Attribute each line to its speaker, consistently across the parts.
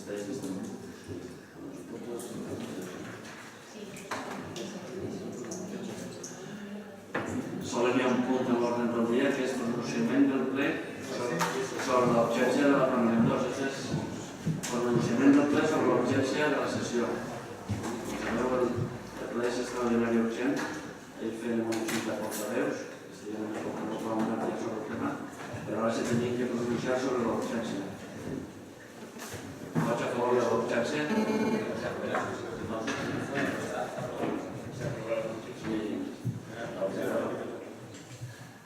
Speaker 1: ¿Estáis listos? Solo hi ha un punt de l'ordre del dia, que és pronunciament del ple sobre l'urgència de la permanent 2. És pronunciament del ple sobre l'urgència de la sessió. Com sabeu, el ple és extraordinari urgent. Ahir fèiem un xut de portaveus, que estiguen més poc que no podem anar sobre el tema, però ara se tenien que pronunciar sobre l'urgència. Vaig a favor de l'urgència?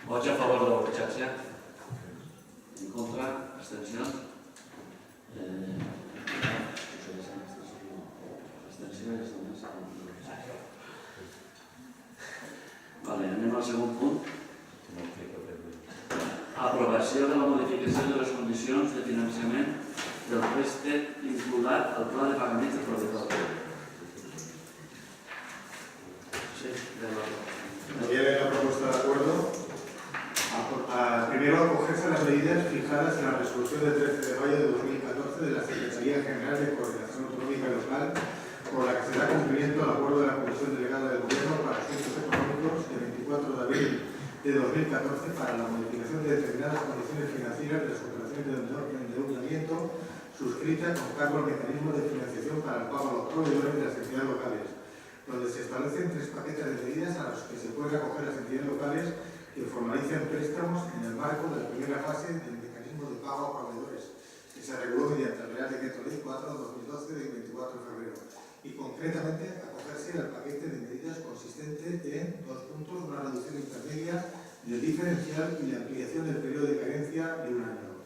Speaker 1: Vots a favor de l'urgència? En contra? Abstenció? Vale, anem al segon punt. Aprovació de la modificació de les condicions de finançament del préstec vinculat al pla de pagaments de proveïdor. Sí, de l'acord.
Speaker 2: Viene la propuesta de acuerdo. Primero, acogerse a las medidas fijadas en la resolución de 13 de mayo de 2014 de la Secretaría General de Coordinación Autonómica y Local, por la que se da cumplimiento al acuerdo de la Comisión Delegada del Gobierno para Asuntos Económicos de 24 de abril de 2014 para la modificación de determinadas condiciones financieras de las operaciones de endeudamiento suscritas con cargo al mecanismo de financiación para el pago a los proveedores de las entidades locales, donde se establecen 3 paquetes de medidas a los que se pueden acoger las entidades locales que formalicen préstamos en el marco de la primera fase del mecanismo de pago a proveedores, que se reguló mediante el Real Decreto Ley 4/2012 del 24 de febrero, y concretamente acogerse al paquete de medidas consistente en 2 puntos: una reducción intermedia del diferencial y la ampliación del periodo de carencia de 1 año.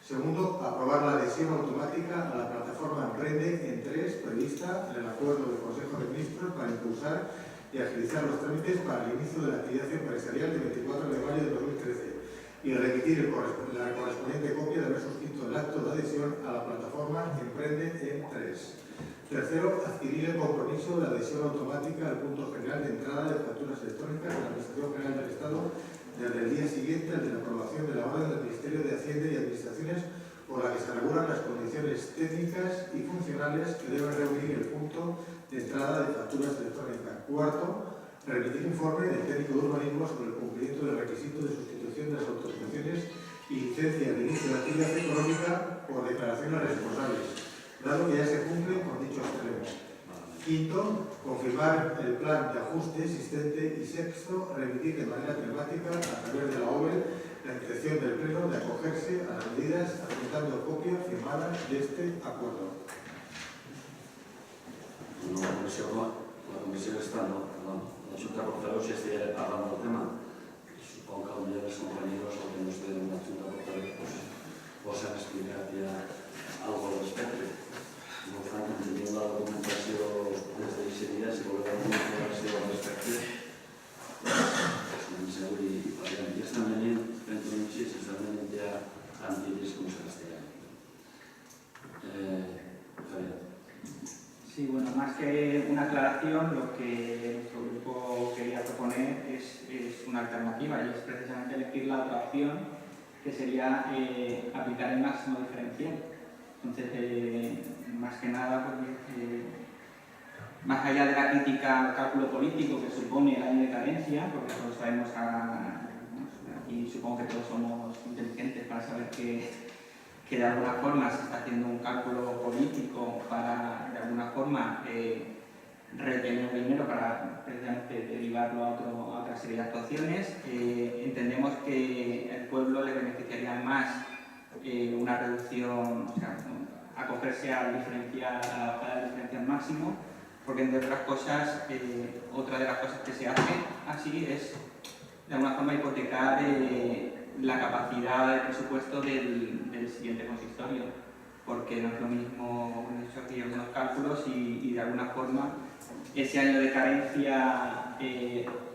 Speaker 2: Segundo, aprobar la adhesión automática a la plataforma Emprende en 3 prevista en el acuerdo del Consejo de Ministros para impulsar y agilizar los trámites para el inicio de la actividad empresarial del 24 de mayo de 2013 y remitir la correspondiente copia de haber suscrito el acto de adhesión a la plataforma Emprende en 3. Tercero, adquirir el compromiso de la adhesión automática al punto general de entrada de facturas electrónicas de la Administración General del Estado desde el día siguiente al de la aprobación de la orden del Ministerio de Hacienda y Administraciones, por la que se regulan las condiciones técnicas y funcionales que deben reunir el punto de entrada de facturas electrónicas. Cuarto, remitir informe del técnico de urbanismo sobre el cumplimiento del requisito de sustitución de las autorizaciones y licencias de inicio de actividad económica por declaraciones responsables, dado que ya se cumplen con dichos extremos. Quinto, confirmar el plan de ajuste existente. Y sexto, remitir de manera temática a través de la OVE la intención del Pleno de acogerse a las medidas adjuntando copia firmada de este acuerdo.
Speaker 1: La comissió està, la Junta de Portaveus ja estaria parlant del tema. Supongo que potser els compañeros o que no estén en la Junta de Portaveus pues han explicat ja algo al respecte. No obstant, tenim la documentació des d'aquest dia, si voleu alguna informació al respecte, pues comenceu i parlem. Ja estan venint, fent un així, s'estan venint ja antiris com se castellà. Javier.
Speaker 3: Sí, bueno, más que una aclaración, lo que nuestro grupo quería proponer es una alternativa, y es precisamente elegir la otra opción, que sería aplicar el máximo diferencial. Entonces, más que nada, porque, más allá de la crítica al cálculo político que supone el año de carencia, porque todos sabemos, y supongo que todos somos inteligentes para saber que de alguna forma se está haciendo un cálculo político para, de alguna forma, retener dinero para precisamente derivarlo a otra serie de actuaciones. Entendemos que el pueblo le beneficiaría más una reducción, o sea, acogerse al diferencial máximo, porque entre otras cosas, otra de las cosas que se hace así es de alguna forma hipotecar la capacidad de presupuesto del siguiente consistorio, porque no es lo mismo, hemos hecho aquí algunos cálculos y de alguna forma ese año de carencia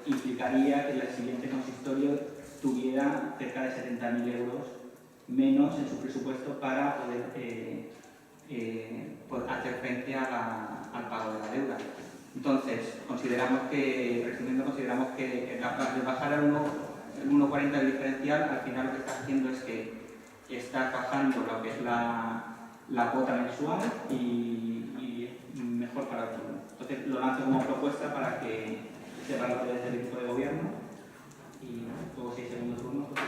Speaker 3: implicaría que el siguiente consistorio tuviera cerca de 70.000 euros menos en su presupuesto para poder hacer frente al pago de la deuda. Entonces, resumiendo, consideramos que de bajar al 1,40 el diferencial, al final lo que está haciendo es que está bajando lo que es la cuota mensual y mejor para el turno. Entonces lo lanzo como propuesta para que sepan lo que es el equipo de gobierno y luego si hay segundo turno, pues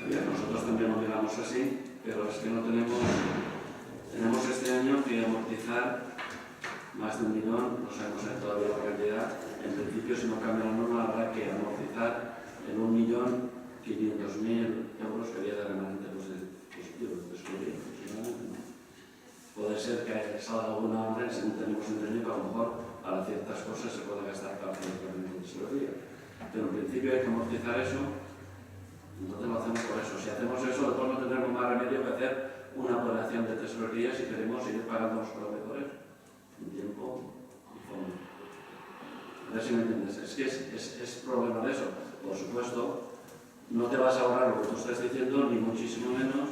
Speaker 1: Javier, nosotros también lo miramos así, pero es que no tenemos este año que amortizar más de 1 millón, no sabemos todavía la cantidad. En principio, si no cambia la norma, habrá que amortizar en 1.500.000 euros que había de remanente positivo de tesorería. Puede ser que salga alguna orden, según tenemos entendido, que a lo mejor para ciertas cosas se puede gastar parte del remanente de tesorería. Pero en principio hay que amortizar eso, entonces lo hacemos por eso. Si hacemos eso, después no tendremos más remedio que hacer una operación de tesorería si queremos seguir pagando a los proveedores en tiempo y forma. A ver si me entiendes. Es que es problema de eso. Por supuesto, no te vas a ahorrar lo que tú estás diciendo, ni muchísimo menos.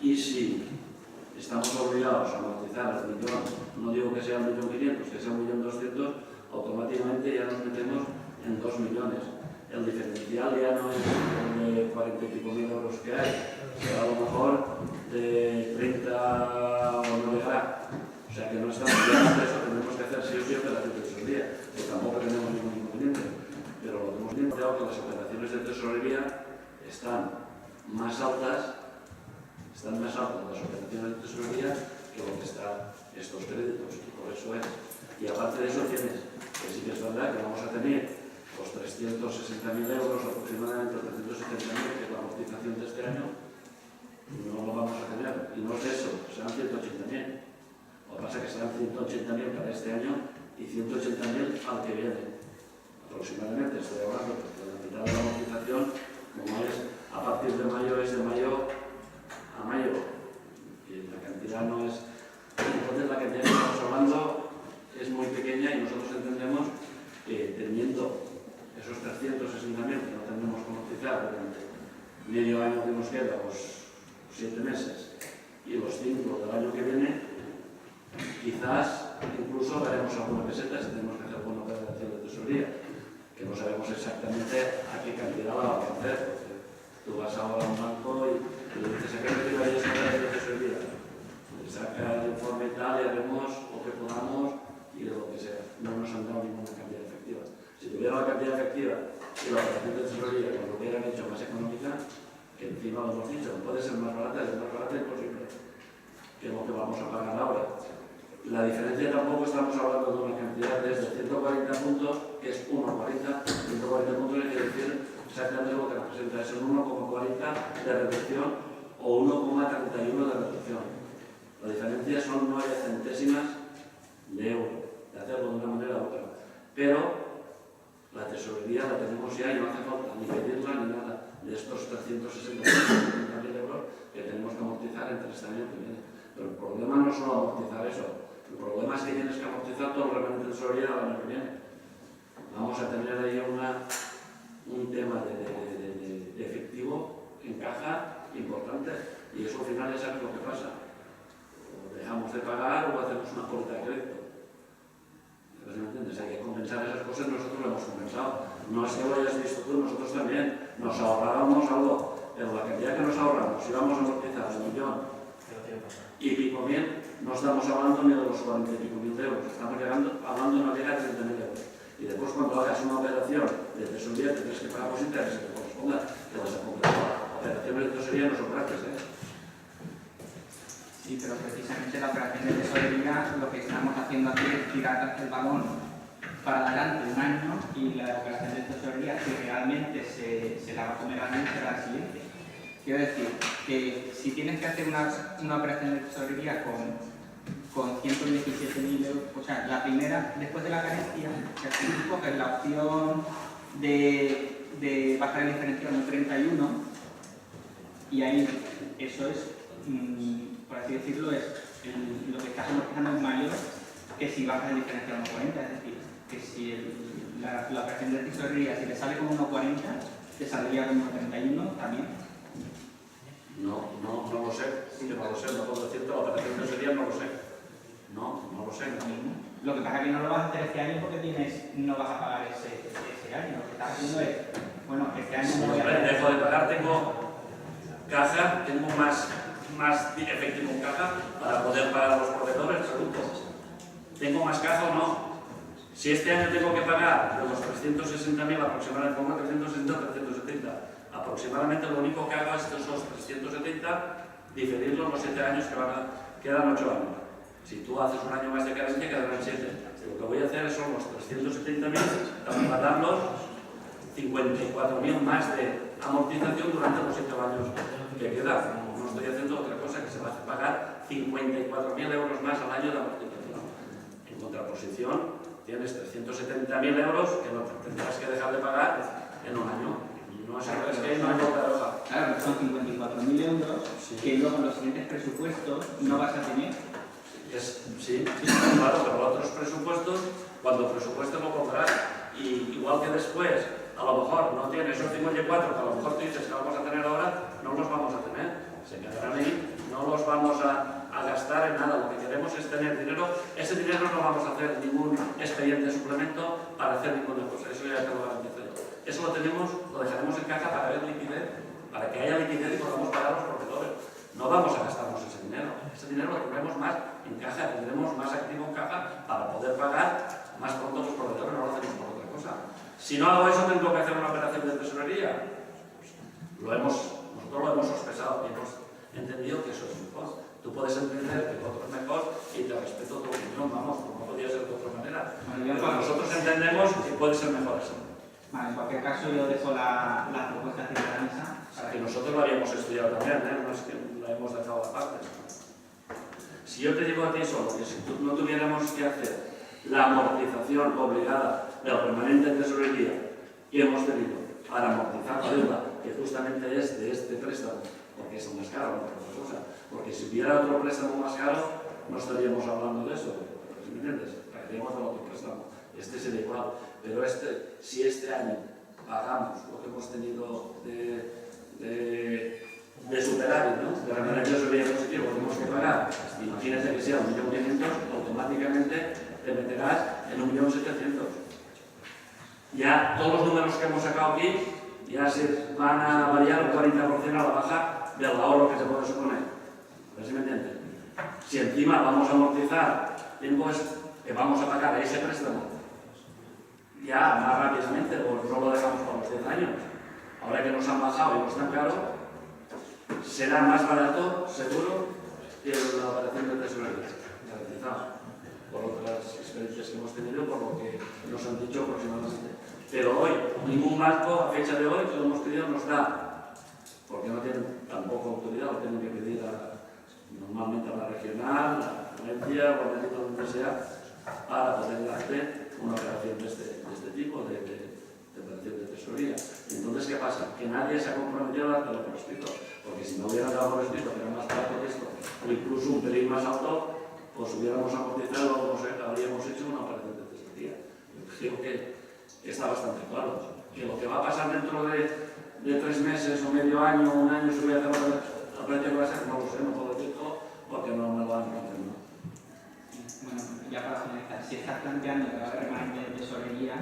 Speaker 1: Y si estamos obligados a amortizar el millón, no digo que sea 1.500.000, que sea 1.200.000, automáticamente ya nos metemos en 2 millones. El diferencial ya no es de 40 y pico mil euros que hay, será a lo mejor de 30 o no llegará. O sea que no estamos bien de eso, tenemos que hacer sí o sí operaciones de tesorería, que tampoco tenemos ningún inconveniente. Pero lo que hemos visto que las operaciones de tesorería están más altas las operaciones de tesorería que lo que están estos créditos, y por eso es. Y aparte de eso tienes, que sí que es verdad que vamos a tener los 360.000 euros, aproximadamente 370.000, que es la amortización de este año, no lo vamos a tener. Y no es eso, serán 180.000. Lo que pasa es que serán 180.000 para este año y 180.000 al que viene. Aproximadamente, estoy hablando de la mitad de la amortización, como es a partir de mayo, es de mayo a mayo. Y la cantidad no es. Entonces, la cantidad que estamos hablando es muy pequeña y nosotros entendemos que teniendo esos 360.000 que no tendremos que amortizar durante medio año que nos queda, pues 7 meses, y los 5 del año que viene, quizás incluso veremos alguna peseta si tenemos que hacer alguna operación de tesorería, que no sabemos exactamente a qué cantidad la vamos a hacer, porque tú vas ahora a un banco y le dices a qué cantidad hay esa operación de tesorería, le saca el informe y tal y haremos lo que podamos y de lo que sea. No nos han dado ninguna cantidad efectiva. Si tuviera la cantidad efectiva y la operación de tesorería, cuando lo hubieran hecho más económica, que encima lo hemos dicho, puede ser más barata, es más barata imposible que lo que vamos a pagar ahora. La diferencia tampoco estamos hablando de una cantidad de 140 puntos, que es 1,40. 140 puntos quiere decir exactamente lo que representa, es un 1,40 de reducción o 1,31 de reducción. La diferencia son 9 centésimas de euro, de hacerlo de una manera u otra. Pero la tesorería la tenemos ya y no hace falta ni pedirla ni nada de estos 360.000 euros que tenemos que amortizar entre este año que viene. Pero el problema no es solo amortizar eso, el problema es que tienes que amortizar todo el remanente de tesorería el año que viene. Vamos a tener ahí un tema de efectivo en caja importante y eso al final ya sabes lo que pasa. O dejamos de pagar o hacemos una póliza de crédito. ¿Me entiendes? Hay que compensar esas cosas, nosotros lo hemos compensado. No es que lo hayas visto tú, nosotros también. Nos ahorrábamos algo, pero la cantidad que nos ahorramos, si vamos a amortizar 1.000.000 y pico mil, no estamos hablando ni de los 40 y pico mil euros, estamos hablando de una llega a 30.000 euros. Y después cuando hagas una operación de tesorería tendrás que pagar los intereses que corresponda, que las operaciones de tesorería no son gratis,
Speaker 3: Sí, pero precisamente la operación de tesorería lo que estamos haciendo aquí es tirar el balón para adelante un año y la operación de tesorería, si realmente se la va a comer alguien, será la siguiente. Quiero decir que si tienes que hacer una operación de tesorería con 117.000 euros, o sea, la primera, después de la carencia, que tú coges la opción de bajar el diferencial a un 31 y ahí eso es, por así decirlo, es lo que estás amortizando es mayor que si bajas el diferencial a 1,40, es decir, que si la operación de tesorería, si te sale con 1,40, te saldría con 1,31 también.
Speaker 1: No lo sé, yo no lo sé, no puedo decirte, la operación de tesorería no lo sé. No lo sé.
Speaker 3: Lo que pasa es que no lo vas a hacer este año porque no vas a pagar ese año. Lo que estás haciendo es, bueno, este año no voy a pagar.
Speaker 1: Dejo de pagar, tengo caja, tengo más más efectivo en caja para poder pagar a los proveedores, pregunto. ¿Tengo más caja o no? Si este año tengo que pagar de los 360.000 aproximadamente, pongo 360 o 370, aproximadamente lo único que hago es que esos 370 diferirlo en los 7 años que quedan 8 años. Si tú haces un año más de carencia, quedarán 7. Lo que voy a hacer son los 370.000, trasladarlos 54.000 más de amortización durante los 7 años que quedan. No estoy haciendo otra cosa que se va a pagar 54.000 euros más al año de amortización. En contraposición, tienes 370.000 euros que no tendrás que dejar de pagar en un año. No es que no hay otra cosa.
Speaker 3: Claro, son 54.000 euros que luego en los siguientes presupuestos no vas a tener.
Speaker 1: Sí, claro, pero otros presupuestos, cuando presupuestes lo comprarás. Y igual que después, a lo mejor no tienes esos 54 que a lo mejor tú dices que vamos a tener ahora, no los vamos a tener. Se quedarán ahí, no los vamos a gastar en nada. Lo que queremos es tener dinero. Ese dinero no vamos a hacer ningún expediente de suplemento para hacer ninguna cosa. Eso ya te lo garantizo yo. Eso lo tenemos, lo dejaremos en caja para ver liquidez, para que haya liquidez y podamos pagar a los proveedores. No vamos a gastarnos ese dinero. Ese dinero lo tendremos más en caja, tendremos más activo en caja para poder pagar más pronto a los proveedores, no lo hacemos por otra cosa. Si no hago eso, tengo que hacer una operación de tesorería. Nosotros lo hemos sospechado y hemos entendido que eso es mejor. Tú puedes entender que otro es mejor y te respeto tu opinión, vamos, no podría ser de otra manera. Pero nosotros entendemos que puede ser mejor eso.
Speaker 3: Vale, en cualquier caso yo dejo la propuesta de la mesa.
Speaker 1: O sea, que nosotros la habíamos estudiado también, no es que la hemos dejado aparte. Si yo te digo a ti solo que si no tuviéramos que hacer la amortización obligada del remanente de tesorería que hemos tenido para amortizar la deuda, que justamente es de este préstamo, porque es el más caro, no por otra cosa, porque si hubiera otro préstamo más caro, no estaríamos hablando de eso, ¿me entiendes? Pagaríamos del otro préstamo, este sería igual, pero si este año pagamos lo que hemos tenido de superávit, ¿no? De remanente de tesorería positivo, lo tenemos que pagar, imagínate que sea 1.500.000, automáticamente te meterás en 1.700.000. Ya todos los números que hemos sacado aquí ya se van a variar un 40% a la baja del ahorro que se puede suponer. A ver si me entiendes. Si encima vamos a amortizar tiempos que vamos a pagar a ese préstamo ya más rápidamente, o no lo dejamos por los 10 años, ahora que nos han bajado y no es tan caro, será más barato, seguro, que la operación de tesorería, garantizado, por otras experiencias que hemos tenido, por lo que nos han dicho aproximadamente. Pero hoy, ningún banco, a fecha de hoy, que lo hemos pedido, nos da, porque no tienen tampoco autoridad, lo tienen que pedir normalmente a la regional, a la Valencia o a donde sea, para poder hacer una operación de este tipo, de operación de tesorería. Entonces, ¿qué pasa? Que nadie se ha comprometido a darlo por escrito, porque si no hubieran dado por escrito, que era más barato que esto, o incluso un pelín más alto, pues hubiéramos amortizado, habríamos hecho una operación de tesorería. Yo creo que está bastante claro. Que lo que va a pasar dentro de 3 meses o medio año, un año, se voy a hacer la precio que va a ser, no lo sé, no puedo decirlo, porque no me lo han contado.
Speaker 3: Bueno, ya para finalizar, si estás planteando que va a haber remanente de tesorería,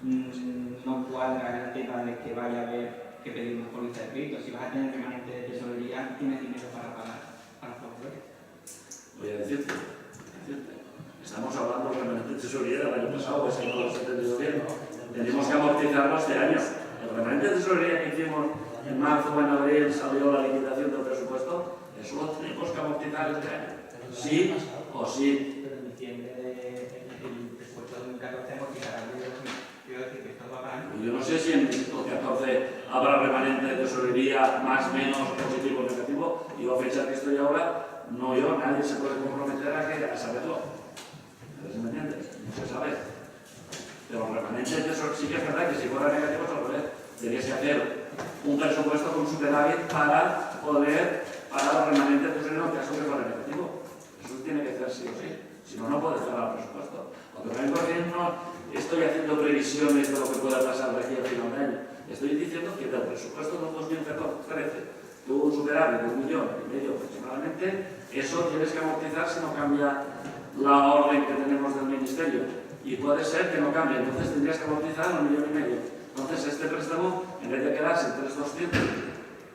Speaker 3: no cuadra el tema de que vaya a haber que pedir una póliza de crédito. Si vas a tener remanente de tesorería, tienes dinero para pagar a los proveedores.
Speaker 1: Voy a decirte, estamos hablando de remanente de tesorería del año pasado, es que no lo has entendido bien. Tenemos que amortizarlo este año. El remanente de tesorería que hicimos en marzo o en abril salió la liquidación del presupuesto, eso lo tenemos que amortizar este año. Sí o sí.
Speaker 3: Pero en diciembre del presupuesto de 2014 amortizará el dinero. Quiero decir que esto va para año.
Speaker 1: Yo no sé si en 2014 habrá remanente de tesorería más, menos, positivo o negativo. Yo a fecha que estoy ahora, no yo, nadie se puede comprometer a saberlo. ¿Me entiendes? No se sabe. Pero el remanente de tesorería sí que es verdad que si fuera negativo, al revés. Tendrías que hacer un presupuesto con superávit para poder pagar el remanente de tesorería en el caso que fuera negativo. Eso tiene que ser sí o sí. Si no, no puede cerrar el presupuesto. Lo que me parece no estoy haciendo previsiones de lo que pueda pasar de aquí al final de año. Estoy diciendo que del presupuesto del 2013 tuvo un superávit de 1,5 millones aproximadamente. Eso tienes que amortizar si no cambia la orden que tenemos del Ministerio. Y puede ser que no cambie. Entonces tendrías que amortizar 1,5 millones. Entonces este préstamo, en vez de quedarse en 3.200,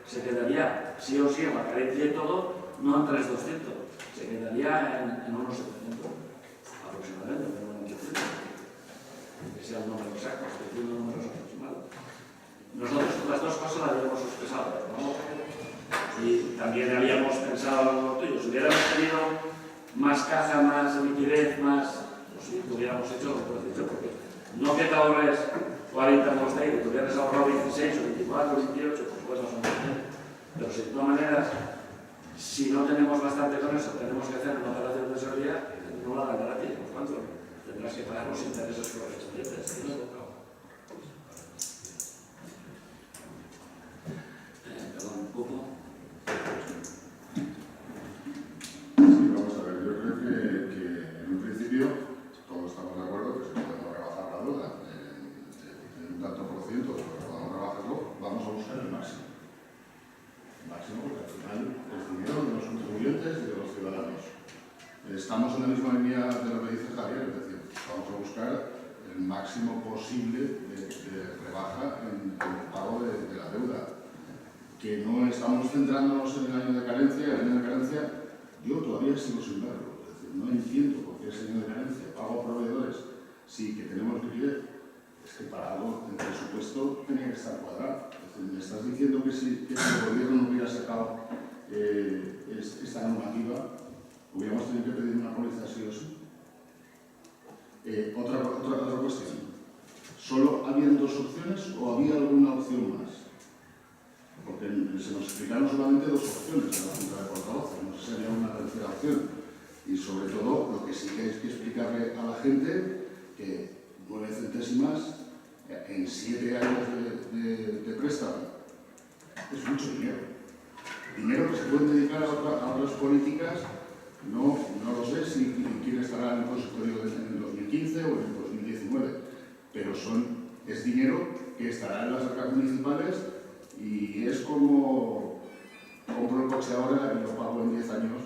Speaker 1: se quedaría sí o sí en la carencia y todo no en 3.200, se quedaría en unos 700 aproximadamente, pero no en 800, que sea el número exacto, estoy diciendo números aproximados. Nosotros las dos cosas las habíamos expresado, ¿no? Y también habíamos pensado en lo tuyo, si hubiéramos tenido más caja, más liquidez, más, pues sí, hubiéramos hecho lo que has dicho, porque no que te ahorres 40 como está ahí, que tuvieras ahorrado 26 o 24 o 28, pues bueno, son 20. Pero si de todas maneras, si no tenemos bastante con eso, tenemos que hacer una operación de tesorería, no la dan gratis, por tanto, tendrás que pagar los intereses correspondientes. Perdón, ¿cupo?
Speaker 4: Sí, vamos a ver, yo creo que en un principio todos estamos de acuerdo que si podemos rebajar la deuda en un tanto por ciento, pero podamos rebajarlo, vamos a buscar el máximo. El máximo porque al final es dinero de los contribuyentes y de los ciudadanos. Estamos en la misma línea de lo que dice Javier, es decir, vamos a buscar el máximo posible de rebaja en el pago de la deuda. Que no estamos centrándonos en el año de carencia, el año de carencia yo todavía sigo sin verlo, es decir, no entiendo por qué ese año de carencia, pago a proveedores, sí que tenemos liquidez, es que para algo el presupuesto tenía que estar cuadrado. Es decir, me estás diciendo que si el gobierno no hubiera sacado esta normativa, hubiéramos tenido que pedir una póliza sí o sí. Otra cuestión, ¿solo habían dos opciones o había alguna opción más? Porque se nos explicaron solamente dos opciones en la Junta de Portavoces, no sé si había una tercera opción. Y sobre todo, lo que sí que hay que explicarle a la gente, que 9 centésimas en 7 años de préstamo es mucho dinero. Dinero que se puede dedicar a otras políticas, no lo sé si quién estará en el consultorio en el 2015 o en el 2019, pero es dinero que estará en las arcas municipales. Y es como compro el coche ahora y lo pago en 10 años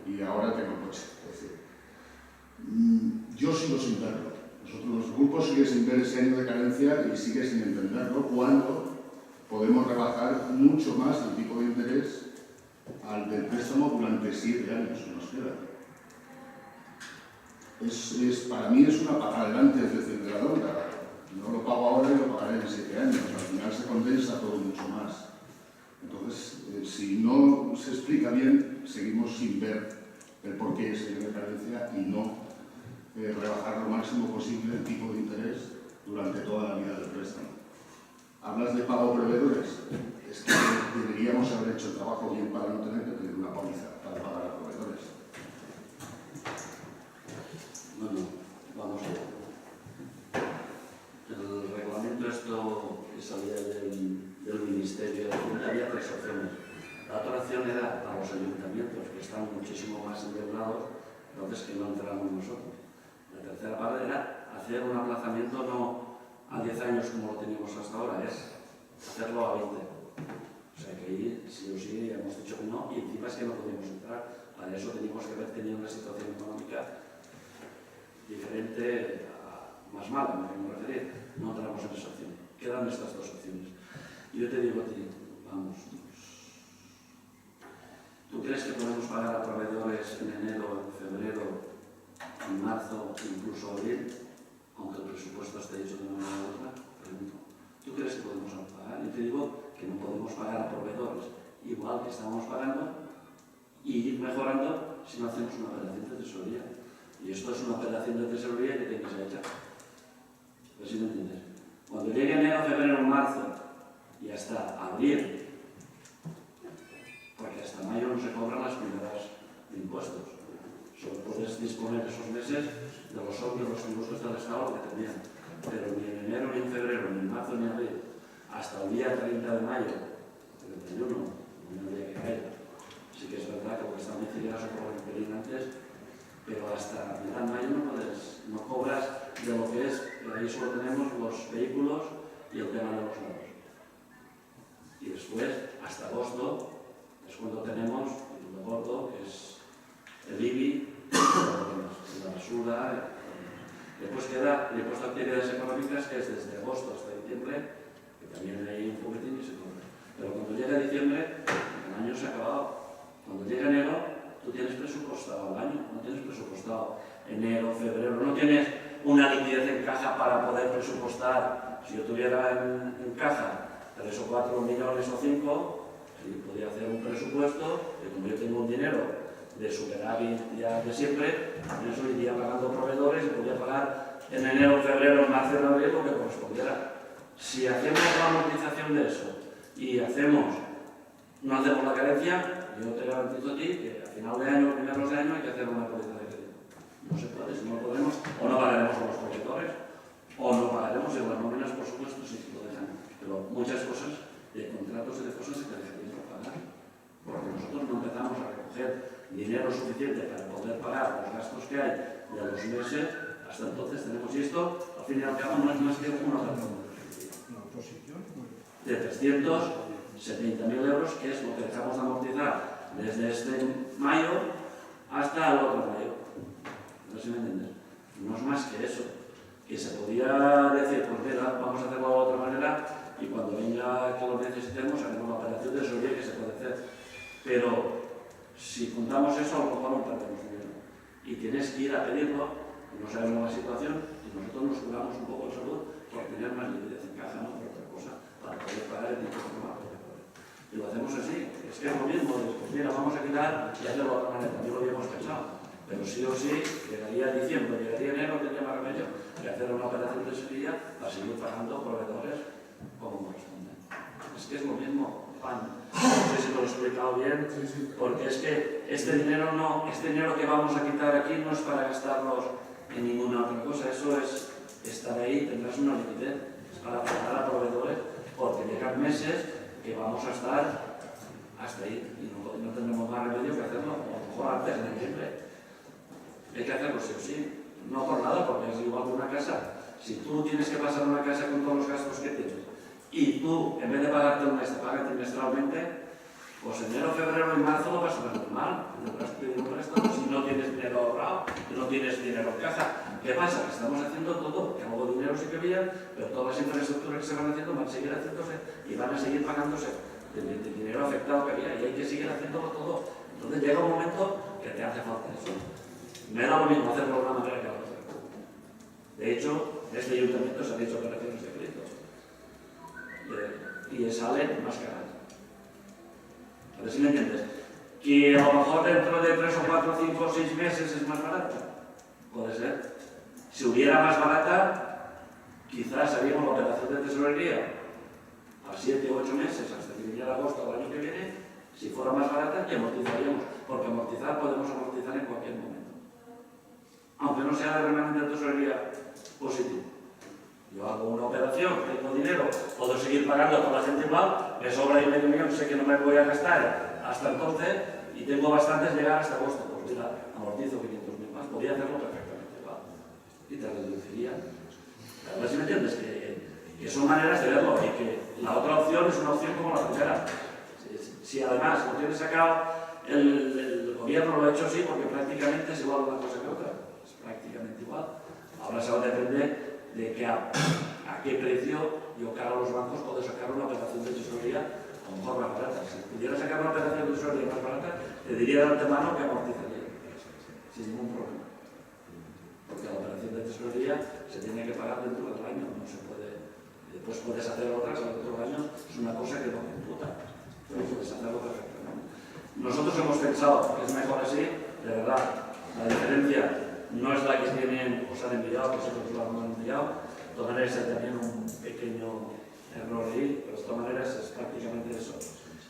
Speaker 4: y ahora tengo coche. Es decir, yo sigo sin verlo. Nosotros los grupos siguen sin ver ese año de carencia y sigue sin entenderlo cuando podemos rebajar mucho más el tipo de interés al del préstamo durante 7 años que nos quedan. Para mí es una patada adelante, es decir, de la deuda. No lo pago ahora y lo pagaré en 7 años. Al final se condensa todo mucho más. Entonces, si no se explica bien, seguimos sin ver el porqué de ese año de carencia y no rebajar lo máximo posible el tipo de interés durante toda la vida del préstamo. Hablas de pago a proveedores. Es que deberíamos haber hecho el trabajo bien para no tener que pedir una póliza para pagar a proveedores.
Speaker 1: Bueno, vamos a ver. El reglamento esto que salía del Ministerio de Hacienda había 3 opciones. La otra opción era a los ayuntamientos, que están muchísimo más endeudados, entonces que no entramos nosotros. La tercera parte era hacer un aplazamiento no a 10 años como lo teníamos hasta ahora, es hacerlo a 20. O sea que ahí sí o sí hemos dicho que no, y encima es que no podíamos entrar. Para eso teníamos que haber tenido una situación económica diferente, más mala, me quiero referir. No entramos en esa opción. Quedan estas dos opciones. Y yo te digo a ti, vamos, ¿tú crees que podemos pagar a proveedores en enero, en febrero, en marzo, incluso abril, aunque el presupuesto esté hecho de una manera u otra? Pregunto. ¿Tú crees que podemos pagar? Yo te digo que no podemos pagar a proveedores igual que estamos pagando y ir mejorando si no hacemos una operación de tesorería. Y esto es una operación de tesorería que tiene que ser hecha. A ver si me entiendes. Cuando llegue enero, febrero, marzo y hasta abril, porque hasta mayo no se cobran las primeras impuestos. Solo puedes disponer esos meses de los obvios, los impuestos del Estado que tenían. Pero ni en enero, ni en febrero, ni en marzo, ni en abril, hasta el día 30 de mayo, 31, no el día que caiga. Sí que es verdad que porque están decididas se cobran un pelín antes, pero hasta mitad de mayo no cobras de lo que es, ahí solo tenemos los vehículos y el tema de los lados. Y después, hasta agosto, es cuando tenemos lo gordo, que es el IBI, la basura. Después queda el impuesto a actividades económicas, que es desde agosto hasta diciembre, que también hay un poquitín y se cobra. Pero cuando llega diciembre, el año se ha acabado. Cuando llega enero, tú tienes presupuestado el año, no tienes presupuestado enero, febrero, no tienes una liquidez en caja para poder presupuestar. Si yo tuviera en caja 3 o 4 millones o 5, sí, podría hacer un presupuesto, que como yo tengo un dinero de superávit ya de siempre, en eso iría pagando proveedores y podría pagar en enero, febrero, marzo, en abril lo que correspondiera. Si hacemos la amortización de eso y no hacemos la carencia, yo te garantizo a ti que a final de año, primeros de año, hay que hacer una póliza de crédito. No se puede, si no podemos, o no pagaremos a los proveedores, o no pagaremos en las nóminas, por supuesto, si lo dejan. Pero muchas cosas, de contratos y de cosas, se te dejarían por pagar. Porque nosotros no empezamos a recoger dinero suficiente para poder pagar los gastos que hay de los meses, hasta entonces tenemos. Y esto, al fin y al cabo, no es más que una operación de 370.000 euros, que es lo que dejamos de amortizar desde este mayo hasta el otro mayo. No sé si me entiendes. No es más que eso. Que se podía decir, pues mira, vamos a hacerlo de otra manera y cuando venga que lo necesitemos haremos la operación de tesorería que se puede hacer. Pero si contamos eso, a lo mejor no perdemos dinero. Y tienes que ir a pedirlo, no sabemos la situación y nosotros nos curamos un poco de salud por tener más liquidez en caja, no por otra cosa, para poder pagar el tiempo que más puede poder. Y lo hacemos así. Es que es lo mismo, pues mira, vamos a quitar y hacerlo de otra manera. También lo habíamos pensado. Pero sí o sí, llegaría diciembre, llegaría enero, tendría más remedio que hacer una operación de tesorería para seguir pagando proveedores como corresponde. Es que es lo mismo, pan. No sé si lo he explicado bien, porque es que este dinero que vamos a quitar aquí no es para gastarlos en ninguna otra cosa, eso es estar ahí, tendrás una liquidez, es para pagar a proveedores, porque llegan meses que vamos a estar hasta ahí y no tendremos más remedio que hacerlo, a lo mejor antes de noviembre. Hay que hacerlo sí o sí, no por nada, porque es igual que una casa. Si tú tienes que pasar una casa con todos los gastos que tienes y tú, en vez de pagarte un mes, te pagas trimestralmente, pues enero, febrero y marzo lo vas a ver normal. Tendrás que pedir un préstamo si no tienes dinero ahorrado, no tienes dinero en caja. ¿Qué pasa? Que estamos haciendo todo, que algo de dinero sí que había, pero todas las infraestructuras que se van haciendo van a seguir haciéndose y van a seguir pagándose del dinero afectado que había y hay que seguir haciéndolo todo. Entonces llega un momento que te hace falta eso. Me da lo mismo hacerlo de una manera que la otra. De hecho, este ayuntamiento se han hecho operaciones de crédito y salen más caras. A ver si me entiendes. Que a lo mejor dentro de 3 o 4, 5 o 6 meses es más barata. Puede ser. Si hubiera más barata, quizás haríamos la operación de tesorería a 7 o 8 meses hasta que viniera agosto del año que viene. Si fuera más barata, y amortizaríamos. Porque amortizar podemos amortizar en cualquier momento. Aunque no sea de remanente de tesorería positivo. Yo hago una operación, tengo dinero, puedo seguir pagando a toda la gente igual, me sobra ahí medio millón, sé que no me voy a gastar hasta entonces y tengo bastantes llegar hasta agosto. Pues mira, amortizo 500.000 más, podría hacerlo perfectamente igual. Y te reduciría. A ver si me entiendes, que son maneras de verlo y que la otra opción es una opción como la primera. Si además lo tienes sacado, el gobierno lo ha hecho así porque prácticamente es igual una cosa que otra. Prácticamente igual. Ahora se va a depender de que a qué precio yo, cara a los bancos, puedo sacar una operación de tesorería a lo mejor más barata. Si pudiera sacar una operación de tesorería más barata, te diría de antemano que amortizaría, sin ningún problema. Porque la operación de tesorería se tiene que pagar dentro del año, no se puede. Después puedes hacer otra, pero dentro del año es una cosa que no computa, pero puedes hacerlo perfectamente. Nosotros hemos pensado que es mejor así, de verdad. La diferencia no es la que tienen, os han enviado, que nosotros lo han enviado. De todas maneras hay también un pequeño error ahí, pero de todas maneras es prácticamente eso.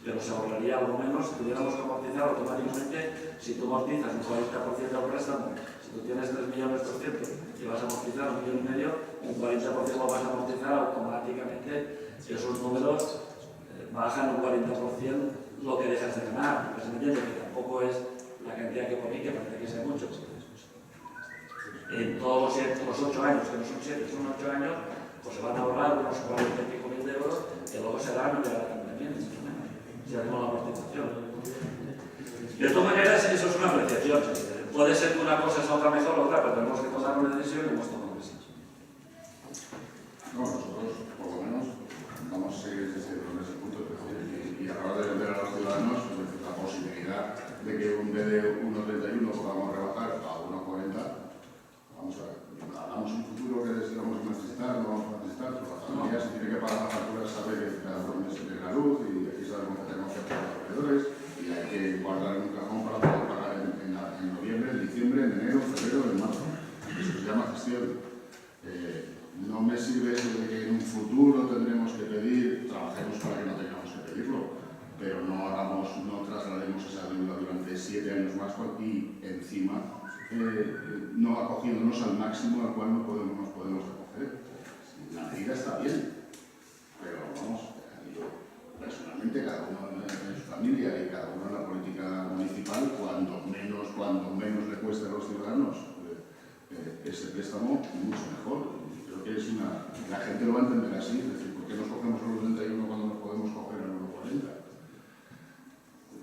Speaker 1: Pero se ahorraría algo menos si tuviéramos que amortizar automáticamente. Si tú amortizas un 40% del préstamo, si tú tienes 3.200.000 y vas a amortizar 1,5 millones, un 40% lo vas a amortizar automáticamente. Esos números bajan un 40% lo que dejas de ganar. ¿Me entiendes? Que tampoco es la cantidad que ponéis, que parece que sea mucho. En todos los 8 años, que no son 7, son 8 años, pues se van a ahorrar unos 40.000 euros, que luego serán también, si hacemos la amortización. De todas maneras, eso es una apreciación. Puede ser que una cosa sea otra mejor o otra, pero tenemos que tomar una decisión y hemos tomado una decisión.
Speaker 4: No, nosotros, por lo menos, vamos a seguir desde ese punto y a la hora de vender a los ciudadanos, la posibilidad de 1,31 podamos rebajar a 1,40, vamos a ver, hablamos un futuro que vamos a necesitar, no vamos a necesitar, pero la familia se tiene que pagar la factura, sabe que cada 2 meses tiene la luz y aquí sabemos que tenemos que hacer los proveedores y hay que guardar un cajón para poder pagar en noviembre, en diciembre, en enero, en febrero, en marzo. Eso se llama gestión. No me sirve eso de que en un futuro tendremos que pedir, trabajemos para que no tengamos que pedirlo, pero no traslademos esa deuda durante 7 años más y encima no acogiéndonos al máximo al cual nos podemos acoger. La medida está bien, pero vamos, yo personalmente, cada uno en su familia y cada uno en la política municipal, cuando menos le cueste a los ciudadanos ese préstamo, mucho mejor. Creo que la gente lo va a entender así, es decir, ¿por qué nos cogemos el 31 cuando nos podemos coger el 1,40?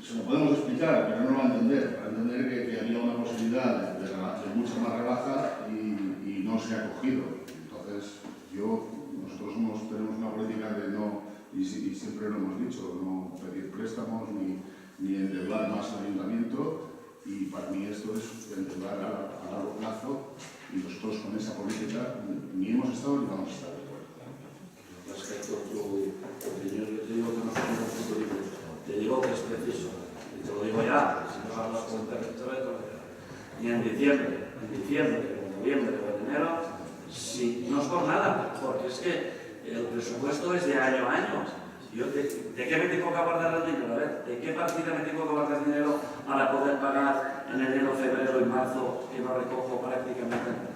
Speaker 4: Se lo podemos explicar, pero no lo va a entender. Va a entender que había una posibilidad de mucha más rebaja y no se ha cogido. Entonces, nosotros tenemos una política de no, y siempre lo hemos dicho, no pedir préstamos ni endeudar más al ayuntamiento, y para mí esto es endeudar a largo plazo, y nosotros con esa política ni hemos estado ni vamos a estar.
Speaker 1: Respecto a tu opinión, yo te digo que no somos un futuro, te digo que es preciso, y te lo digo ya, si no hablas con un territorio, ni en diciembre, en noviembre o en enero, si no es por nada, porque es que el presupuesto es de año a año. Yo, ¿de qué me tengo que guardar el dinero? A ver, ¿de qué partida me tengo que guardar el dinero para poder pagar en enero, febrero y marzo, que no recojo prácticamente nada?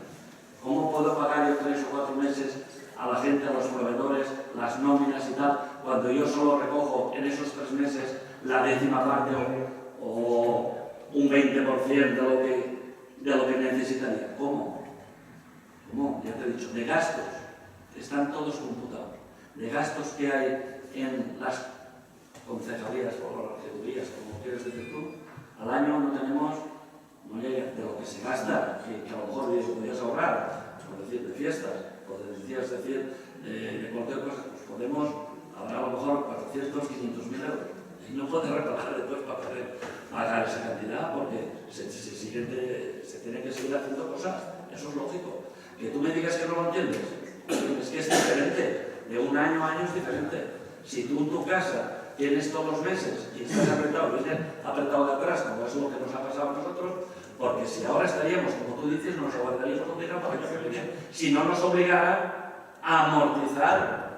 Speaker 1: ¿Cómo puedo pagar yo 3 o 4 meses a la gente, a los proveedores, las nóminas y tal, cuando yo solo recojo en esos 3 meses la 10ª parte o un 20% de lo que necesitaría? ¿Cómo? Ya te he dicho, de gastos, están todos computados, de gastos que hay en las concejalías o las regidurías, como quieres decir tú, al año no llega de lo que se gasta, que a lo mejor podrías ahorrar, por decir, de fiestas, o de cualquier cosa, pues podemos ahorrar a lo mejor 400, 500.000 euros. Y no puedes reparar después para poder pagar esa cantidad, porque se tienen que seguir haciendo cosas, eso es lógico. Que tú me digas que no lo entiendes, es que es diferente, de un año a año es diferente. Si tú en tu casa tienes todos los meses y estás apretado, vienes apretado de atrás, como es lo que nos ha pasado a nosotros, porque si ahora estaríamos, como tú dices, nos aguardaríamos un dinero para que viene, si no nos obligara a amortizar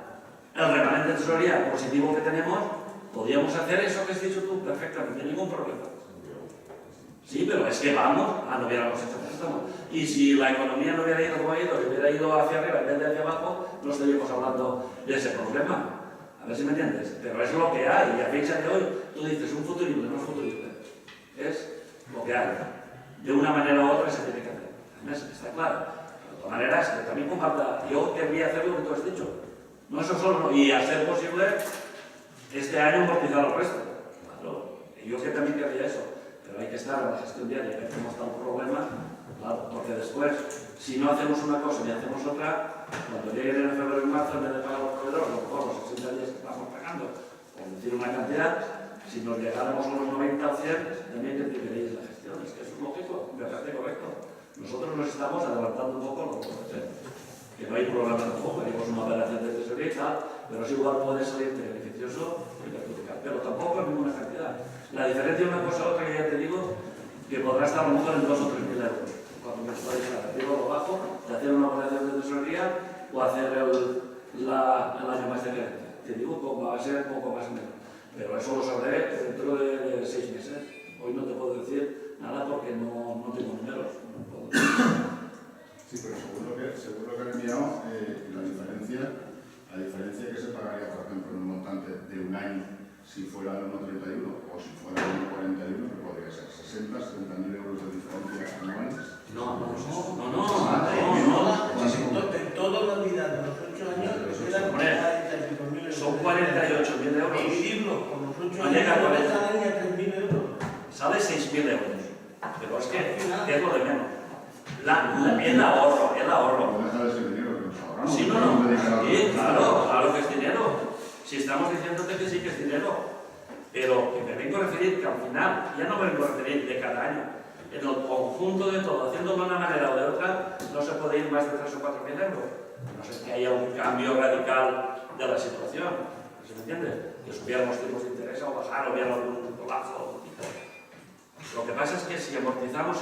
Speaker 1: el remanente de tesorería positivo que tenemos, podríamos hacer eso que has dicho tú perfectamente, ningún problema. Sí, pero es que no hubiéramos hecho préstamo. Y si la economía no hubiera ido como ha ido, y hubiera ido hacia arriba en vez de hacia abajo, no estaríamos hablando de ese problema. A ver si me entiendes. Pero es lo que hay. Y a fecha de hoy, tú dices un futurible, no es futurible. Es lo que hay. De una manera u otra se tiene que hacer. Además, está claro. De todas maneras, que también comparta. Yo querría hacer lo que tú has dicho. No eso solo. Y a ser posible, este año amortizar el resto. Claro. Y yo que también querría eso. Pero hay que estar en la gestión diaria, que cómo está un problema, claro, porque después, si no hacemos una cosa y hacemos otra, cuando lleguen en febrero y marzo, en vez de pagar los proveedores, a lo mejor los 60 días que estamos pagando, por decir una cantidad, si nos llegáramos a los 90 o 100, también criticaréis la gestión. Es que eso es lógico, me parece correcto. Nosotros nos estamos adelantando un poco lo que puede ser. Que no hay problema tampoco, tenemos una operación de tesorería y tal, pero es igual puede salir beneficioso y perjudicar, pero tampoco en ninguna cantidad. La diferencia de una cosa a otra, que ya te digo, que podrá estar a lo mejor en 2 o 3.000 euros. Cuando me podéis arriba o abajo, de hacer una operación de tesorería o hacer el año más de gerencia. Te digo que va a ser un poco más o menos. Pero eso lo sabré dentro de 6 meses. Hoy no te puedo decir nada porque no tengo números. No puedo decir.
Speaker 4: Sí, pero seguro que han enviado la diferencia que se pagaría, por ejemplo, en un montante de un año, si fuera el 1,31 o si fuera el 1,41, que podría ser 60.000 euros de diferencia anuales.
Speaker 1: No.
Speaker 5: En toda la vida de los 8 años,
Speaker 1: son 48.000 euros.
Speaker 5: Dividirlo con los 8
Speaker 1: No
Speaker 5: años,
Speaker 1: llega a 40.
Speaker 5: sale a 3.000 euros.
Speaker 1: Sale 6.000 euros. Pero es que es lo de menos. El ahorro.
Speaker 4: No deja de ser dinero que nos ahorramos.
Speaker 1: Sí, no. Sí, claro que es dinero. Si estamos diciéndote que sí que es dinero. Pero que me vengo a referir que al final, ya no me vengo a referir de cada año, en el conjunto de todo, haciéndolo de una manera o de otra, no se puede ir más de 3.000 o 4.000 euros. No sé que haya un cambio radical de la situación, ¿se me entiende? Que subiéramos tipos de interés o bajar o hubiera algún colapso. Lo que pasa es que si amortizamos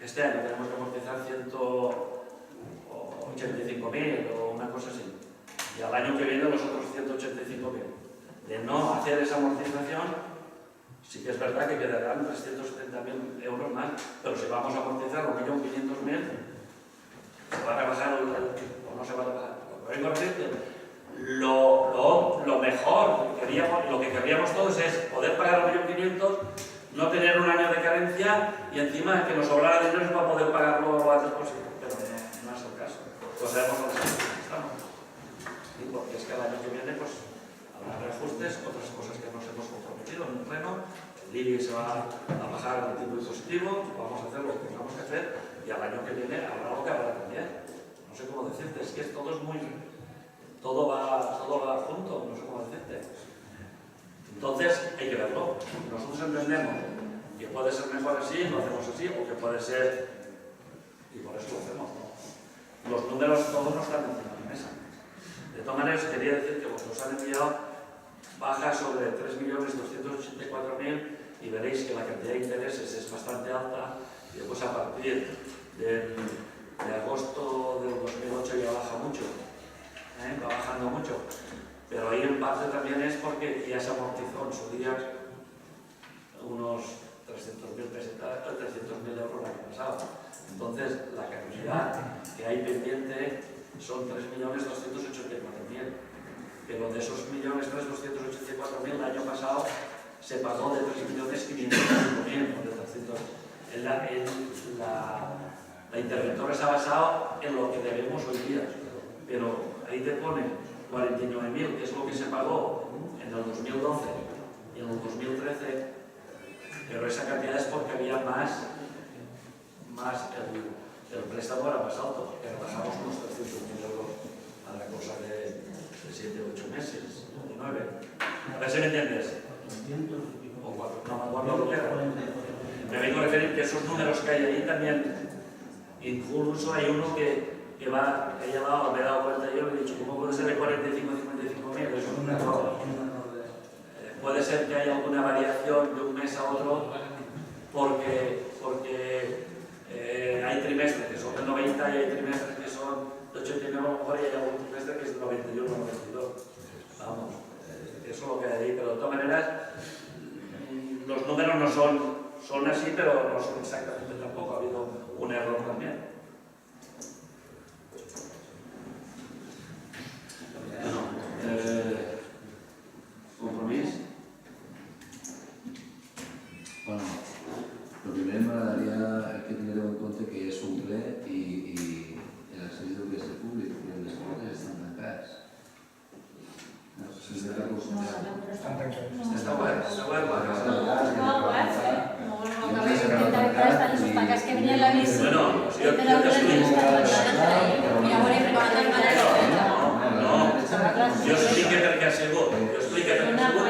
Speaker 1: este año tenemos que amortizar 185.000 o una cosa así, y al año que viene los otros 185.000. De no hacer esa amortización, sí que es verdad que quedarán 370.000 euros más, pero si vamos a amortizar 1.500.000, ¿se va a rebajar o no se va a rebajar? Lo que vengo a decir que lo mejor, lo que queríamos todos es poder pagar 1.500.000, no tener un año de carencia y encima que nos sobrara dinero para poder pagarlo lo antes posible, pero no es el caso. Pues sabemos dónde estamos. Y porque es que el año que viene pues habrá reajustes, otras cosas que nos hemos comprometido en un pleno, el IBI se va a bajar el tipo impositivo, vamos a hacer lo que tengamos que hacer y al año que viene habrá algo que habrá que cambiar. No sé cómo decirte, es que todo va junto, no sé cómo decirte. Entonces hay que verlo. Nosotros entendemos que puede ser mejor así, lo hacemos así, o que puede ser, y por eso lo hacemos. Los números todos no están encima de la mesa. De todas maneras, quería decir que vosotros han enviado baja sobre 3.284.000 y veréis que la cantidad de intereses es bastante alta y después a partir de agosto del 2008 ya baja mucho, va bajando mucho. Pero ahí en parte también es porque ya se amortizó en su día unos 300.000 euros el año pasado. Entonces, la cantidad que hay pendiente son 3.284.000. Pero de esos 1.3.284.000 el año pasado se pagó de 3.505.000 o de 300. La interventora se ha basado en lo que debemos hoy día. Pero ahí te pone 49.000, que es lo que se pagó en el 2012 y en el 2013, pero esa cantidad es porque había más el préstamo era más alto, que rebajamos unos 300.000 euros a la cosa de 7 o 8 meses, o 9. A ver si me entiendes. O 4, no me acuerdo lo que era. Me vengo a referir que esos números que hay ahí también, incluso hay uno que me he dado cuenta yo, le he dicho, ¿cómo puede ser de 45 a 55.000? Eso es un error. Puede ser que haya alguna variación de un mes a otro porque hay trimestres que son de 90 y hay trimestres que son de 89, a lo mejor y hay algún trimestre que es de 91 o 92. Vamos, eso es lo que hay ahí, pero de todas maneras los números no son así, pero no son exactamente tampoco, ha habido un error también. ¿Compromís?
Speaker 6: Bueno, lo primero m'agradaria que tingueu en compte que és un ple i l'accés del que és el públic, perquè les portes estan tancades. No sé si és
Speaker 1: Està obert, està obert.
Speaker 7: Es que venía la bici.
Speaker 1: Bueno, yo explico. Jo explique perquè ha sigut. Jo explique perquè ha sigut.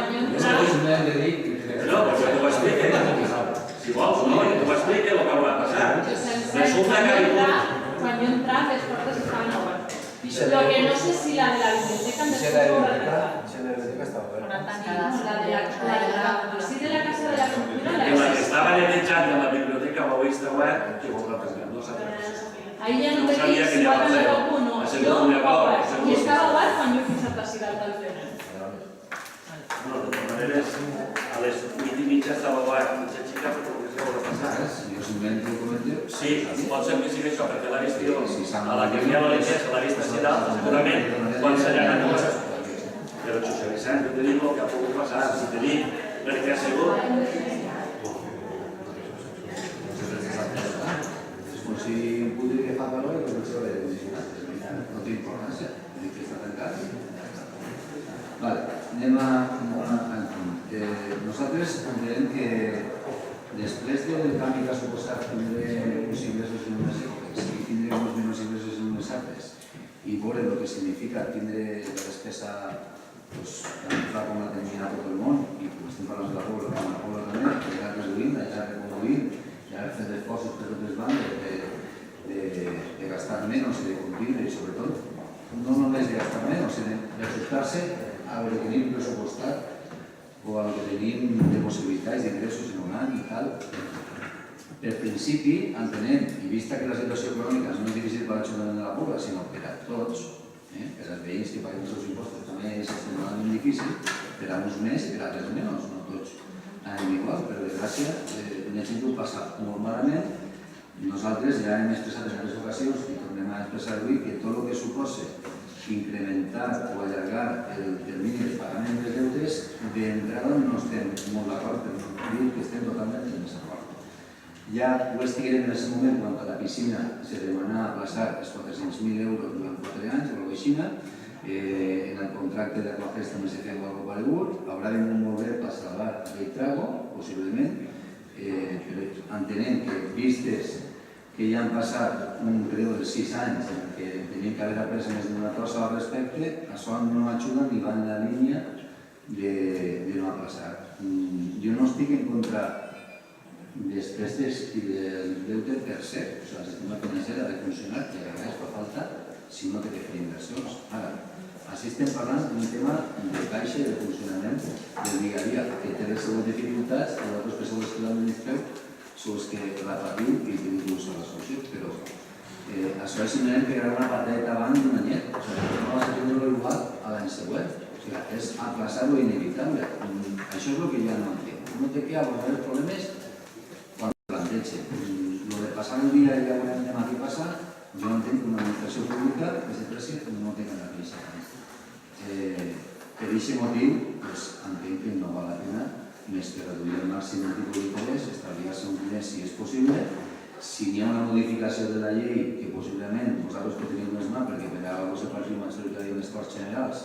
Speaker 1: No, perquè t'ho explique. Si vols, no, t'ho explique el que va passar. Resulta que...
Speaker 7: Quan jo entrava, les portes estaven obertes. Lo que no sé si la de la biblioteca han sí de la casa de la cultura
Speaker 1: la que estava netejant de la biblioteca Boista Web, que vol representar, no s'ha
Speaker 7: ahí ja no te dic si va haver algú o no. I estava obert quan jo he fixat la ciutat del Fene.
Speaker 1: No, de totes maneres, a les 8:30 estava obert, mitja xica, però què s'ha de passar?
Speaker 6: Jo simplement ho comento.
Speaker 1: Sí, pot ser que sigui això, perquè l'ha vist jo, a la que havia la limpiesa, l'ha vist així dalt, segurament, quan s'ha allanat coses. Però Josep Vicent, jo te dic el que ha pogut passar, si te dic per què ha sigut.
Speaker 6: És com si pudri que fa calor i que no se ve. No té importància, dic que està tancat. Vale, anem a... Nosaltres entenem que després del canvi que ha suposat tindre uns ingressos en unes èpoques i tindre uns menys ingressos en unes altres i veure el que significa tindre la despesa tan clar com la tenim a tot el món i com estem parlant de la Pobla també, que ja reduïm, ja reconduïm, ja fent esforços per totes bandes de gastar menys i de complir, i sobretot, no només de gastar menys, sinó d'ajustar-se a lo que tenim pressupostat o a lo que tenim de possibilitats d'ingressos en un any i tal. Per principi, entenem, i vista que la situació econòmica no és difícil per l'Ajuntament de la Pobla, sinó per a tots, per als veïns que paguen els seus impostos també és extremadament difícil, per a uns més i per a altres menys, no tots anem igual, per desgràcia, n'hi ha gent que ho passa molt malament. Nosaltres ja hem expressat en altres ocasions i tornem a expressar avui que tot el que suposa incrementar o allargar el termini de pagament dels deutes, d'entrada no estem molt d'acord, però dir que estem totalment en desacord. Ja ho estiguem en aquest moment quan a la piscina se demana aplaçar els 400.000 euros durant 4 anys o alguna cosa. En el contracte d'Aquafest també se feia algo paregut. Haurà de molt bé per salvar aquell trago, possiblement. Entenem que vistes que ja han passat un període de 6 anys en què tenim que haver après més d'una cosa al respecte, això no ajuda ni va en la línia de no aplaçar. Jo no estic en contra dels préstecs i del deute per se, o sigui, el sistema financer ha de funcionar i a vegades fa falta si no té que fer inversions. Ara, així estem parlant d'un tema de caixa i de funcionament del dia a dia, que té les seves dificultats i vosaltres que sou els que l'administreu sou els que la patiu i teniu la solució, però això és simplement pegar una pateta abans d'un anyet, o sigui, no vas a tenir-ho igual a l'any següent, o sigui, és aplaçar-ho inevitable. Això és el que jo no entenc. No té que abordar els problemes quan ho planteja. Lo de passar el dia i ja veurem demà què passa, jo entenc que una administració pública que se pressi no tenga la prisa. Per aquest motiu, entenc que no val la pena més que reduir el màxim el tipus d'interès, estalviar-se un diner si és possible. Si n'hi ha una modificació de la llei, que possiblement vosaltres que teniu més mà, perquè per a vos el partit majoritari en les Corts Generals,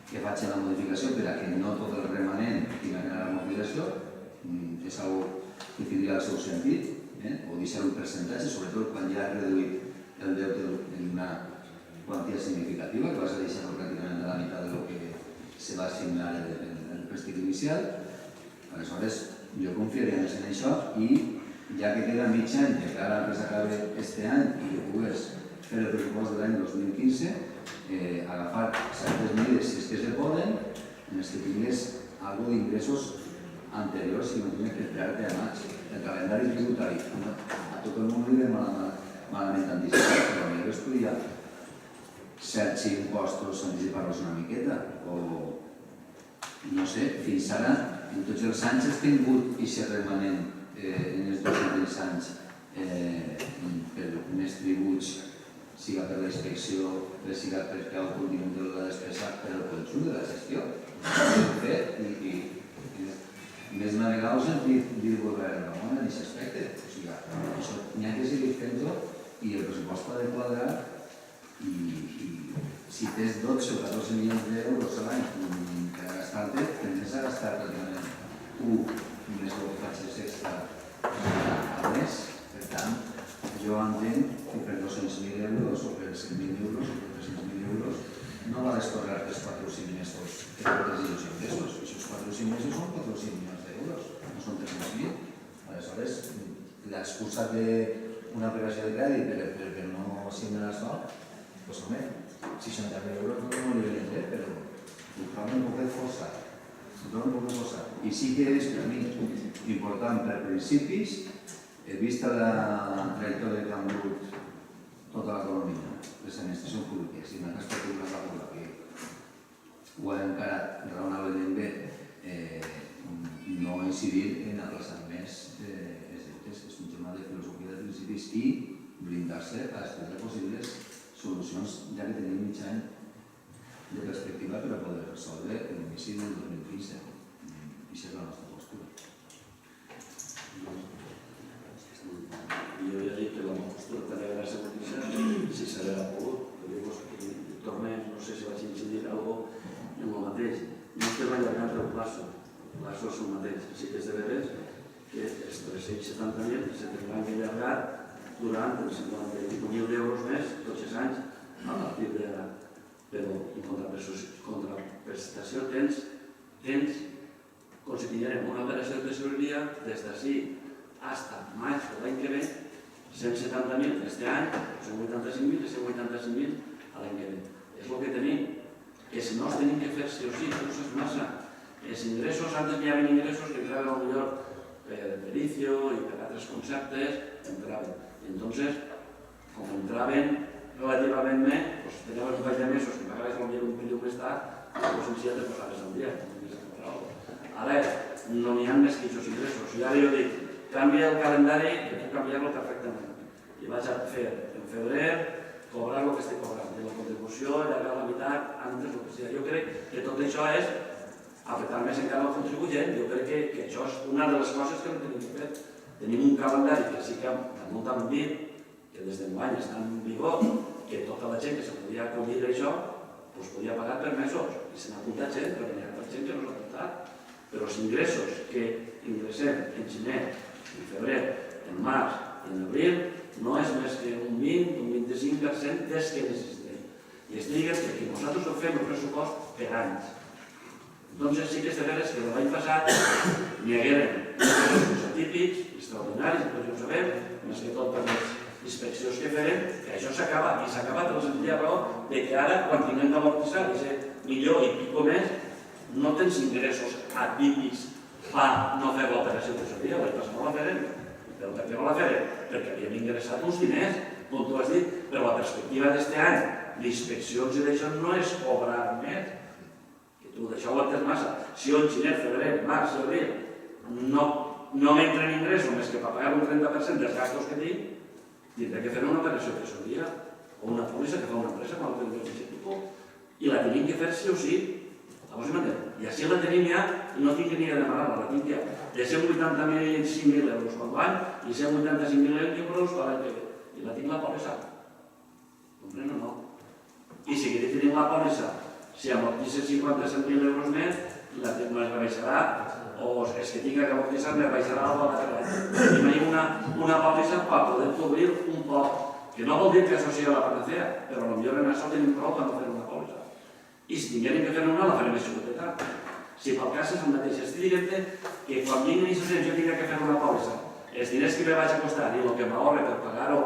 Speaker 6: que facin la modificació per a que no tot el remanent tingui la modificació, és una que tindria el seu sentit, o deixar un percentatge, sobretot quan ja ha reduït el deute en una quantia significativa, que vas a deixar pràcticament a la meitat del que se va assignar en el préstec inicial. Aleshores, jo confiaria més en això i ja que queda mig any de cara a que s'acabi aquest any i que pugues fer el pressupost de l'any 2015, agafar certes medides, si és que se poden, en les que tingués alguna d'ingressos anteriors i no tingués que esperar-te a maig. El calendari tributari a tot el món li ve malament anticipat, però millor estudiar certs impostos, anticipar-los una miqueta, o no sé, fins ara en tots els anys has tingut aquest remanent en els 2 últims anys per més tributs, siga per la inspecció, siga perquè el contingut de la despesa per al conjunt de la gestió. Ho hem fet i més d'una vegada us hem dit govern en aquest aspecte. O sigui, això n'hi ha que seguir fent-ho i el pressupost ha de quadrar i si tens 12 o 14 milions d'euros a l'any per a gastar-te, tens a gastar pràcticament 1 més el que facis extra al mes. Per tant, jo entenc que per 200.000 euros o per 100.000 euros o per 300.000 euros no va descorrer els 4 o 5 mesos que portes els ingressos. Aquests 4 o 5 mesos són 4 o 5 milions d'euros, no són 300.000. Aleshores, l'excusa d'una operació de crèdit perquè no signa això, doncs home, 60.000 euros no li venen bé, però ho trobo un poc forçat. I sí que és per mi important per principis, vista la trajectòria que han dut tota l'economia, les administracions públiques, i en el cas particular la Pobla, que ho ha encarat raonablement bé, no incidir en aplaçar més els deutes. És un tema de filosofia de principis i blindar-se a explicar possibles solucions, ja que tenim mig any de perspectiva per a poder resoldre l'inici del 2015. I això és la nostra postura.
Speaker 1: Jo ja dic que la postura també va ser molt si s'haguera pogut. Tornem, no sé si vaig incidir alguna cosa en el mateix. No estem allargant el plaço, el plaço és el mateix. Així que és de veres que els 370.000 se tindran que allargar durant els 50.000 euros més tots els anys a partir d'ara. Però en contraposició prestació tens com si tinguérem una operació de tesoreria des d'ací fins a maig de l'any que ve, 170.000 este any, 185.000 i 185.000 l'any que ve. És el que tenim, que si no els tenim que fer sí o sí, no és massa. Els ingressos, antes hi havia ingressos que entraven millor per pericio i per altres conceptes, entraven. Entonces, com entraven relativament bé, teníem un parell de mesos que pagaves un període més tard, doncs sencilla te posaves al dia. Ara, no n'hi ha més que aquests ingressos. I ara jo dic, canvia el calendari, que puc canviar-lo perfectament. I vaig a fer en febrer cobrar el que estic cobrant. I la contribució, allargar la meitat, antes el que sigui. Jo crec que tot això és apretar més encara el contribuent. Jo crec que això és una de les coses que no tenim que fer. Tenim un calendari que sí que damunt hem dit, que des d'enguany està en vigor, que tota la gent que se podia acollir a això, doncs podia pagar per mesos. I se n'ha apuntat gent, però n'hi ha gent que no s'ha apuntat. Però els ingressos que ingressem en gener, en febrer, en març i en abril no és més que un 20 o un 25% des que necessitem. I es diguen que nosaltres ho fem el pressupost per anys. Entonces sí que és de veres que l'any passat n'hi hagueren ingressos atípics, extraordinaris, però ja ho sabem, més que tot per les inspeccions que farem, que això s'acaba, i s'acaba per la senzilla raó de que ara, quan tinguem d'amortitzar i ser millor i pico més, no tens ingressos atípics per no fer l'operació de tesoreria, l'any passat no la farem. Però per què no la farem? Perquè havíem ingressat uns diners, com tu has dit, però la perspectiva d'aquest any d'inspeccions i d'això no és cobrar més. Que tu d'això ho entens massa. Si jo en gener, febrer, març i abril no m'entren ingressos més que per pagar un 30% dels gastos que tinc, tindré que fer una operació de tesoreria o una pòlissa que fa una empresa com el que i la tenim que fer sí o sí. I així la tenim ja i no tinc ni que demanar-la, la tinc ja. De 185.000 euros per l'any i 185.000 euros per l'any que ve. I la tinc la pòlissa. Comprèn o no? I si tenim la pòlissa, si amortitza 57.000 euros més, la rebaixarà, o és que tinc que amortitzar, me rebaixarà la lateral. Tenim una pòlissa per poder cobrir un poc, que no vol dir que això sigui la panacea, però potser en això tenim prou per no fer una pòlissa. I si tinguem que fer una, la farem més xicoteta. Si pel cas és el mateix, estic dient que quan vinguin aquests anys jo tinc que fer una pòlissa, els diners que me vaig a costar i el que m'ahorre per pagar-ho,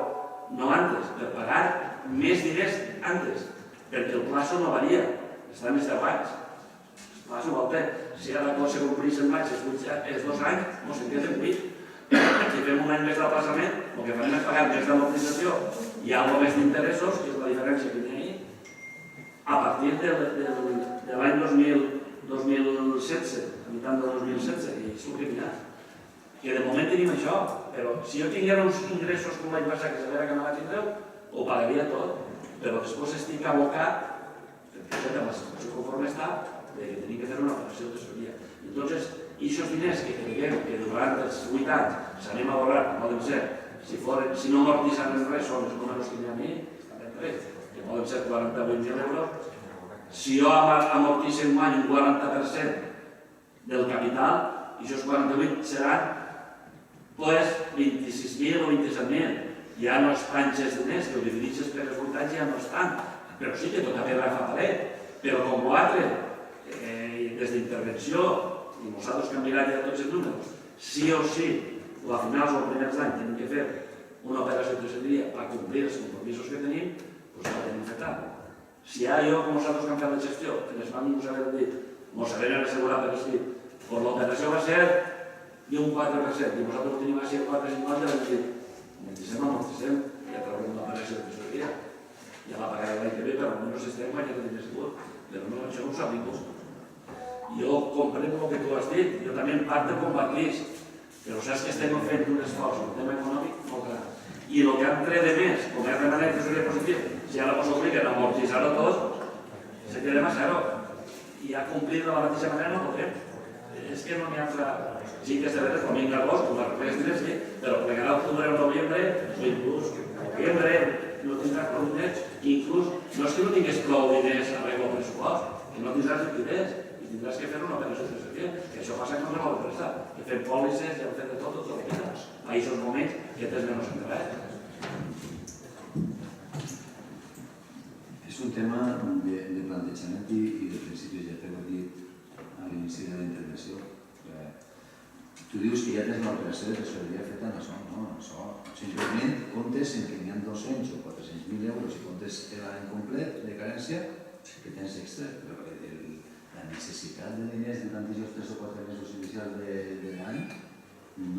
Speaker 1: no antes, per pagar més diners antes, perquè el plazo no varia, està més de anys. El plazo vol dir, si ara la cosa compleix en maig, els 2 anys, no s'entén en 8. Si fem un any més d'aplaçament, el que farem és pagar més d'amortització i alguna més d'interessos, que és la diferència que hi ha ahir, a partir de l'any 2016, a mitjà del 2016, i és el que hi ha. Que de moment tenim això, però si jo tinguera uns ingressos com l'any passat, que sabia que no la tindreu, ho pagaria tot, però després estic abocat, perquè la situació conforme està, que tenim que fer una operació de tesoreria. Entonces, aquests diners que creguem que durant els 8 anys s'anem a borrar, que poden ser, si no amortitzen res, són els números que hi ha a mi, que poden ser 48.000 euros, si jo amortitzo un any un 40% del capital, i aquests 48 seran 26.000 o 27.000. Ja no es panxes diners, que ho divideixes per els 8 anys ja no estan, però sí que tot a veure fa paret. Però com l'altre, des d'intervenció, i nosaltres que hem mirat ja tots els números, sí o sí, o a finals o a primers d'any tenim que fer una operació de tesoreria per complir els compromisos que tenim, doncs la tenim feta. Si ja jo, com nosaltres que hem fet la gestió, que les bancs us havien dit, ens havien assegurat per escrit, doncs l'operació va ser d'un 4%, i nosaltres ho tenim així el 4,50, i vam dir, amortitzem, ja traurem l'operació de tesoreria. Ja la pagaré l'any que ve, però almenys estem guanyant diners segur, però no, això no ho sap ningú. Jo comprendo el que tu has dit, jo també en part te compartís, però saps que estem fent un esforç, un tema econòmic molt gran. I el que han tret de més, com és remanent que seria positiu, si ara ens obliguen a amortitzar-ho tot, se quedem a zero. I a complir de la mateixa manera no podrem. És que no n'hi ha altra... Sí que és de veres, quan vinga agost, com l'arregles diners, sí, però plegarà l'octubre o noviembre, o inclús noviembre, no tindràs prou diners, inclús no és que no tingués prou diners a arreglar el pressupost, que no tindràs liquiditat i tindràs que fer una operació de tesoreria, que això passa com una empresa, que fem pòlisses i hem fet de tot la vida. A aquests moments que tens menys encara.
Speaker 3: És un
Speaker 6: tema de plantejament i de principis, ja t'ho he dit a l'inici de la intervenció. Tu dius que ja tens l'operació de tesoreria feta en això, no? Això simplement comptes en que n'hi ha 200 o 400.000 euros i comptes l'any complet de carència que tens extra, però la necessitat de diners durant els 3 o 4 mesos inicials de l'any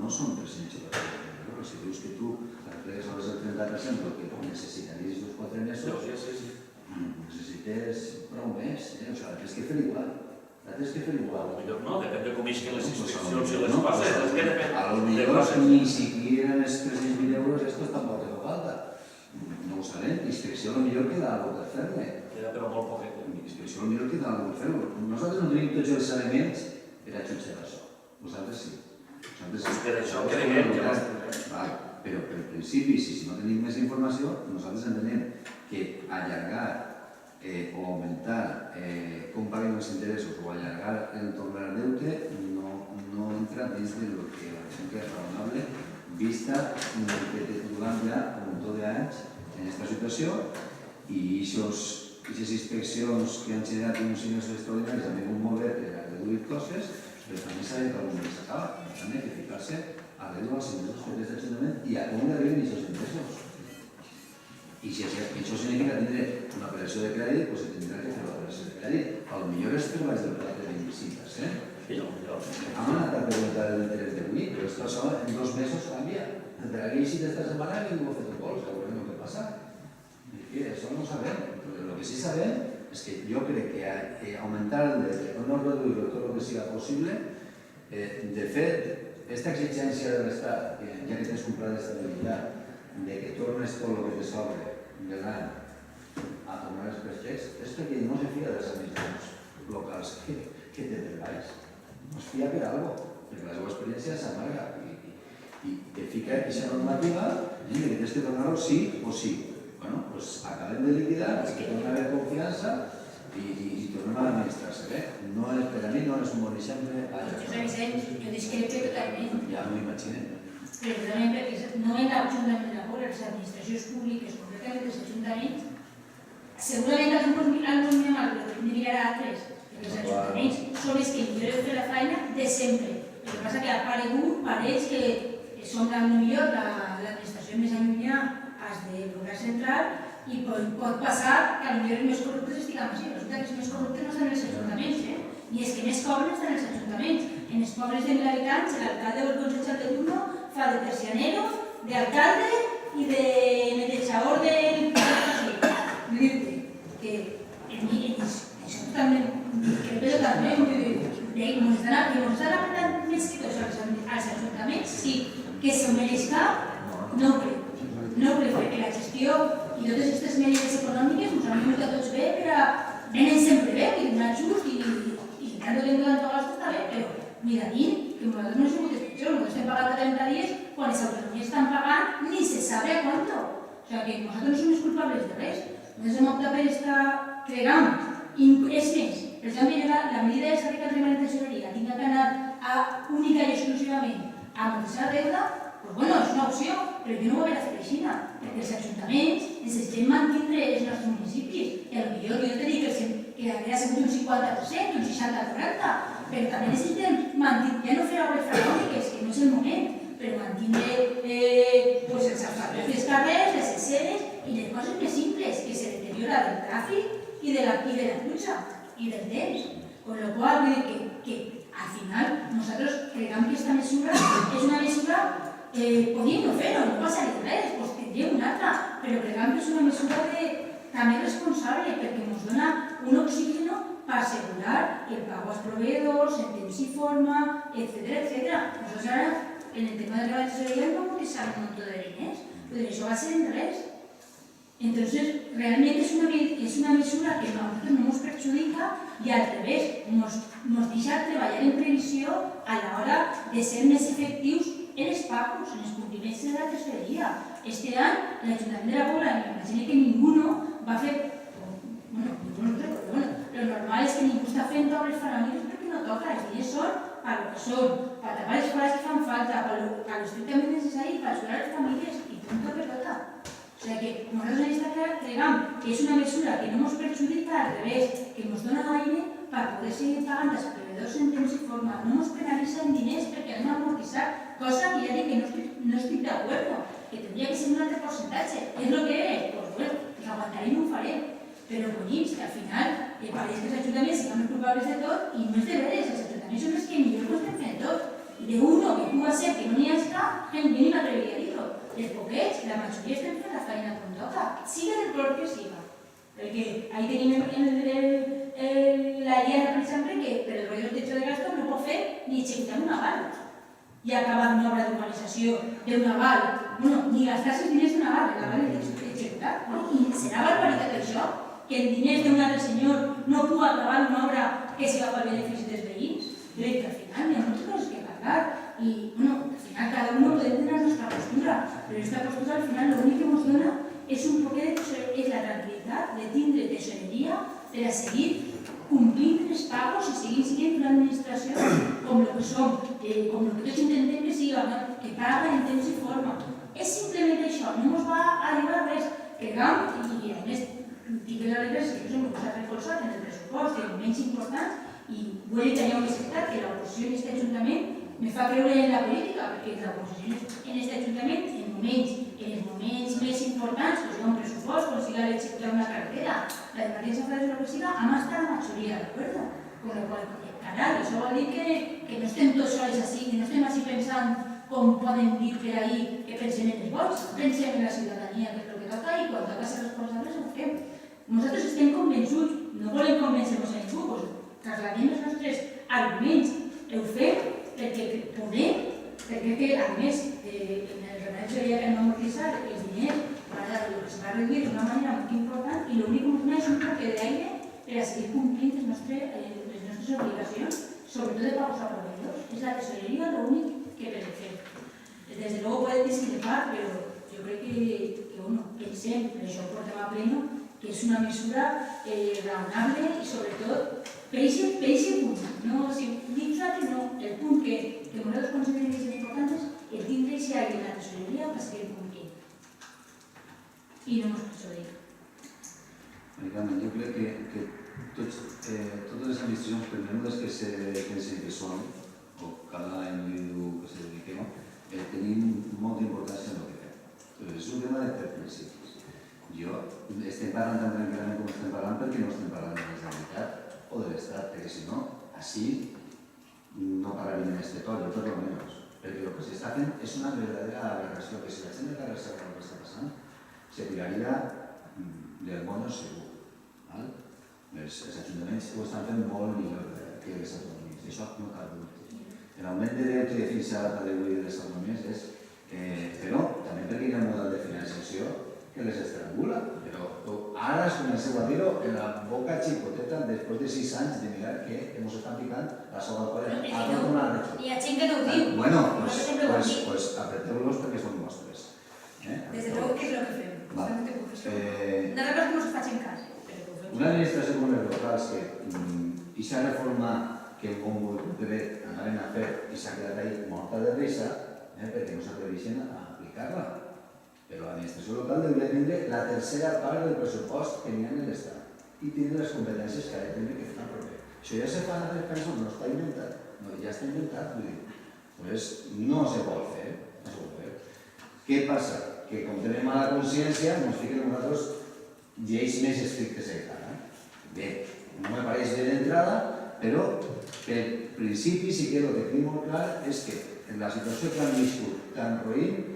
Speaker 6: no són 300 o 400.000 euros. Si dius que tu arregles només el 30% del que necessitaries els 4 mesos, necessites prou més, o sigui, tens que fer igual. Tens que fer igual.
Speaker 1: Potser no, depèn de com isquen les inscripcions i les coses. És que depèn
Speaker 6: a lo millor ni siquiera en els 300.000 euros esto tampoc te falta. No ho sabem. Inscripció a lo millor queda algo per fer-ne.
Speaker 1: Queda però molt poquet.
Speaker 6: Inscripció a lo millor queda algo per fer-ho. Nosaltres no tenim tots els elements per a jutjar això. Vosaltres sí.
Speaker 1: És que d'això creiem que
Speaker 6: però per principi, si no tenim més informació, nosaltres entenem que allargar o augmentar com paguen els interessos o allargar el tornar al deute no entra dins del que és raonable vista que durant ja un munt d'anys en aquesta situació i aquestes inspeccions que han generat uns ingressos extraordinaris han vingut molt bé per a reduir coses, però també s'ha de que algun dia s'acaba. També hay que fijar-se a reduir els ingressos que té l'Ajuntament i a com arriben aquests ingressos. I si això significa tindre una operació de crèdit, doncs se tindrà que fer l'operació de crèdit. Potser els treballs del plat de 25%. Hem anat a preguntar l'interès d'avui, però és que això en 2 mesos canvia. Per aquí si d'esta setmana que ningú ha fet un pols, que veurem el que passa. I això no ho sabem. Però el que sí sabem és que jo crec que augmentar el deute, no reduir-lo tot el que siga possible, de fet, aquesta exigència de l'Estat, ja que tens un pla d'estabilitat, de que tornes tot el que te sobre de l'any a tornar els préstecs, és perquè no se fia de les administracions locals que té treballs. No es fia per alguna cosa, perquè la seva experiència s'amarga i te fica aquesta normativa i que tens que tornar-ho sí o sí. Bueno, doncs acabem de liquidar, que torna a haver confiança i tornem a administrar-se bé. Per a mi no és un bon exemple.
Speaker 8: Josep Vicent, jo discrepo totalment.
Speaker 6: Ja m'ho imagino.
Speaker 8: Precisament perquè no en l'Ajuntament de Pol, les administracions públiques, concretament els ajuntaments, segurament algun millor mal, però hem de mirar a altres, perquè els ajuntaments són els que millor fer la feina de sempre. El que passa que ha aparegut parells que són millor l'administració més allunyada als del govern central i pot passar que potser els més corruptes estiguem així. Resulta que els més corruptes no estan en els ajuntaments, ni els que més cobren estan en els ajuntaments. En els pobles de 1.000 habitants, l'alcalde o el consell de turno fa de tercianero, d'alcalde i de netejador del parc. Vull dir-te que això totalment, ens estan apretant més que tots als ajuntaments, sí, que s'ho mereixca, no ho crec. No ho crec, perquè la gestió i totes aquestes mesures econòmiques ens han vingut a tots bé, però venen sempre bé, i donar just i tanto que durant tot l'estat està bé, però miradín, que nosaltres no som moltes pitjors, nosaltres estem pagant 30 dies quan les autonomies estan pagant ni se sabe a cuánto. O sea que nosaltres no som els culpables de res. Nosaltres hem optat per esta cregam. És més, per exemple, la medida de saber que el remanent de tesoreria tinga que anar única i exclusivament a amortitzar la deuda, doncs bueno, és una opció, però jo no ho hauré de fer així, perquè els ajuntaments necessitem mantindre els nostres municipis. I potser jo te dic que hauria sigut un 50%, un 60-40%, però també necessitem ja no fer obres faraòniques, que no és el moment, però mantindre els asfaltos dels carrers, les escenes i les coses més simples, que se deteriora del tràfic i de la pluja i del temps. Con lo qual, vull dir que al final nosaltres creiem que aquesta mesura és una mesura podíem no fer-ho, no passaria res, doncs tindríem una altra, però creiem que és una mesura també responsable perquè ens dona un oxígeno per assegurar el pago als proveïdors, en temps i forma, etc. Nosaltres ara, en el tema de la tesoreria, no utilitzem un munt de diners, però això va ser en res. Entonces, realment és una mesura que a nosaltres no ens perjudica i al revés, ens deixa treballar en previsió a l'hora de ser més efectius en els pagos, en els compliments de la tesoreria. Este any, l'Ajuntament de la Pobla, m'imagino que ningú va fer, lo normal és que ningú està fent obres faraòniques perquè no toca, els diners són per lo que són, per tapar les coses que fan falta, per lo estrictament necessari, per ajudar les famílies i punto pelota. O sea que nosaltres en esta creiem que és una mesura que no ens perjudica, al revés, que ens dona aire per poder seguir pagant els proveïdors en temps i forma. No ens penalitza en diners perquè anem a amortitzar, cosa que ja dic que no estic d'acord, que tindria que ser un altre percentatge. És el que és? Doncs bueno, pues aguantaré i no ho faré. Però collins, que al final pareix que els ajuntaments siguin els culpables de tot i no és de veres, els ajuntaments són els que millor ho estem fent tot. I d'uno que puga ser que no n'hi hagi cap, jo ni m'atreviria a dir-ho. Els poquets, la majoria estem fent la feina com toca, siga del color que siga. Perquè ahí tenim la llera, per exemple, que per el rotllo del techo de gasto no pot fer ni executar un aval. I acabar una obra d'urbanització d'un aval, bueno, ni gastar-se els diners d'un aval, l'aval és executat. I serà barbaritat això, que en diners d'un altre senyor no pugui acabar una obra que siga pel benefici dels veïns? Jo crec que al final hi ha moltes coses que parlar i, bueno, al final cada uno podem tenir la nostra postura, però aquesta postura al final l'únic que ens dona és un poquet és la tranquil·litat de tindre tesoreria per a seguir complint els pagos i seguir sent una administració com el que som, com el que tots intentem que siga, que paga en temps i forma. És simplement això, no ens va arribar res. Creiem, i a més, tinc la regressa que ens ha reforçat en el pressupost i el menys important, i ho he dit allà on he estat, que l'oposició en aquest ajuntament me fa creure en la política, perquè l'oposició en aquest ajuntament, en els moments més importants, que sigui un pressupost, com sigui l'executar una carretera, la d'emergència federal o que siga, hem estat la majoria, d'acord? Con la qual cosa, carai, això vol dir que no estem tots sols així, que no estem així pensant com poden dir per ahí que pensem en els vots, pensem en la ciutadania, que és el que toca, i quan toca ser responsables ho fem. Nosaltres estem convençuts, no volem convèncer-nos a ningú, doncs trasladem els nostres arguments, ho fem perquè podem, perquè a més, en el referència que hem d'amortitzar els diners, es va reduir d'una manera molt important i l'únic que ens dona és un toque d'aire per a seguir complint les nostres obligacions, sobretot de pagos a proveïdors. És la tesoreria l'únic que podem fer. Des de luego pueden discrepar, però jo crec que pensem, per això ho portem a pleno, que és una mesura raonable i sobretot per aquest punt. No, si dic nosaltres no, el punt que nosaltres considerem que és important és el tindre si hi ha la tesoreria per seguir complint. I no ens perjudica.
Speaker 6: Carmen, jo crec que totes les administracions, per menudes que se pensen que són, o cada individu que se dediquem, tenim molta importància en el que fem. És un tema de principis. Jo estem parlant tan tranquil·lament com estem parlant perquè no estem parlant de la Generalitat o de l'Estat, perquè si no, així no parlaríem en este to, jo per lo menos. Perquè el que s'està fent és una verdadera aberració, que si la gent de la reserva el que està passant, se tiraria del mono segur. Els ajuntaments ho estan fent molt millor que les autonomies, això no cal dubte. L'augment de deute fins a data d'avui de les autonomies és, però també perquè hi ha un model de financiació que les estrangula, però ara es comenceu a dir-ho en la boca xicoteta després de 6 anys de mirar que ens estan picant la sola colla a tot una regió.
Speaker 8: Hi ha gent que no ho diu.
Speaker 6: Bueno, pues apreteu-los perquè són vostres.
Speaker 8: Des de luego, què és el que fem?
Speaker 6: Una
Speaker 8: cosa que no es faci en cas.
Speaker 6: Una administració com les locals que aquesta reforma que el Congo i el PP anaven a fer i s'ha quedat ahí morta de risa perquè no s'atreveixen a aplicar-la. Però l'administració local hauria de tindre la tercera part del pressupost que n'hi ha en l'Estat i tindre les competències que ha de tenir que fer proper. Això ja se fa en altres països, no està inventat. No, ja està inventat, vull dir. Pues no se pot fer, no se pot fer. Què passa? Que com tenim mala consciència, ens fiquem nosaltres lleis més estrictes encara. Bé, no me pareix bé d'entrada, però per principi sí que el que tinc molt clar és que en la situació que han viscut tan roïn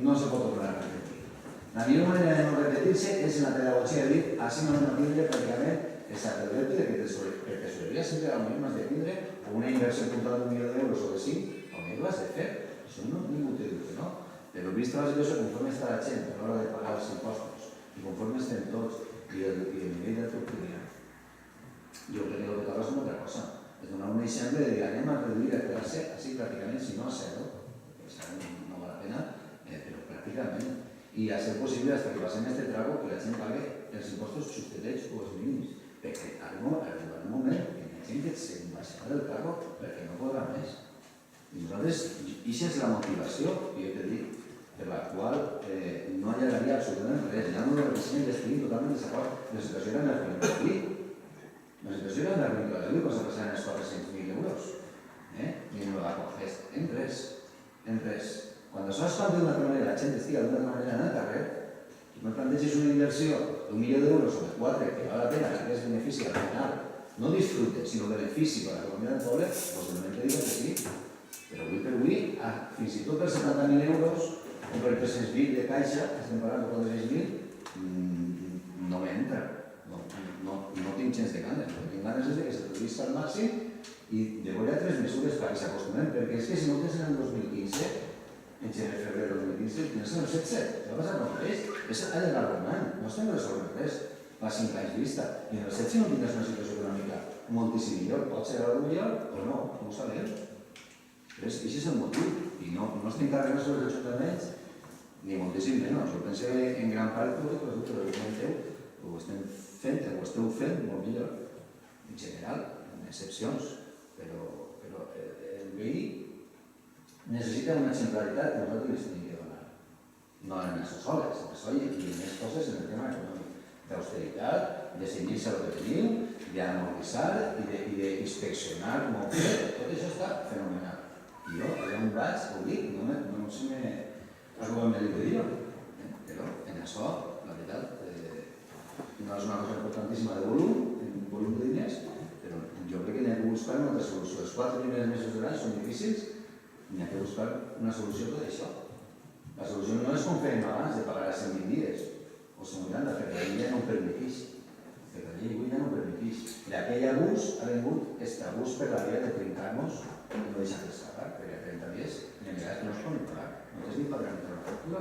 Speaker 6: no se pot tornar a repetir. La millor manera de no repetir-se és en la pedagogia de dir així no hem de tindre pràcticament exactament que tesoreria sempre potser no has de tindre una inversió puntual d'1.000.000 d'euros o de 5, potser ho has de fer. Això ningú te diu que no. Però vista la situació conforme està la gent a l'hora de pagar els impostos i conforme estem tots i el nivell d'atur que hi ha, jo crec que el que cal és una altra cosa. És donar un exemple de dir anem a reduir la classe així pràcticament, si no a 0, perquè no val la pena, però pràcticament. I a ser possible, fins que passem este trago, que la gent pague els impostos justets o els mínims. Perquè arribarà un moment que hi ha gent que se'n baixarà del trago perquè no podrà més. I nosaltres, això és la motivació, i jo te dic, per la qual no allagaria absolutament res. Ja no representa i estic totalment desacord. La situació era més ruïna que avui. La situació era més ruïna que avui quan se passaven els 400.000 euros. I no la coges en res. En res. Quan això es fa d'una altra manera, la gent estiga d'una altra manera en el carrer, no planteges una inversió d'1.000.000 d'euros o de 4 que val la pena, que és benefici al final, no disfrute, sinó benefici per a l'economia del poble, doncs de moment te dic que sí. Però avui per avui, fins i tot per 70.000 euros o per 300.000 de caixa, estem parlant de 400.000, no m'entra. No tinc gens de ganes. El que tinc ganes és que se reduïsca al màxim i de veure altres mesures perquè s'acostumen, perquè és que si no tens en el 2015, en gener, febrer del 2015, tens en el 17. Què va passar amb el és allargar un any, no estem resolent res. Fa 5 anys vista. I en el 17 no tindràs una situació econòmica moltíssim millor. Pot ser algo millor o no ho sabem. Però aquest és el motiu. I no estem carregant sobre els ajuntaments ni moltíssim menys. Jo penso que en gran part tot el producte del govern ho estem fent, ho esteu fent molt millor. En general, en excepcions. Però el veí necessita una exemplaritat que nosaltres li tenim que donar. No en les soles, i en més coses en el tema econòmic. D'austeritat, de cenyir-se al que teniu, d'amortitzar i d'inspeccionar com ho fem. Tot això està fenomenal. I jo, allà on vaig, ho dic, no se me arroba el que diu. Però en això, la veritat, no és una cosa importantíssima de volum de diners, però jo crec que n'hi ha que buscar una altra solució. Els 4 primers mesos de l'any són difícils, n'hi ha que buscar una solució a tot això. La solució no és com fèiem abans, de pagar a 120 dies, o 180, perquè la llei ja no ho permeteix. Perquè la llei avui ja no ho permeteix. D'aquell abús ha vingut aquest abús per la via de trincar-nos i no deixar-nos escapar, perquè a 30 dies n'hi ha vegades que no es poden pagar. No tens ni pagar una factura.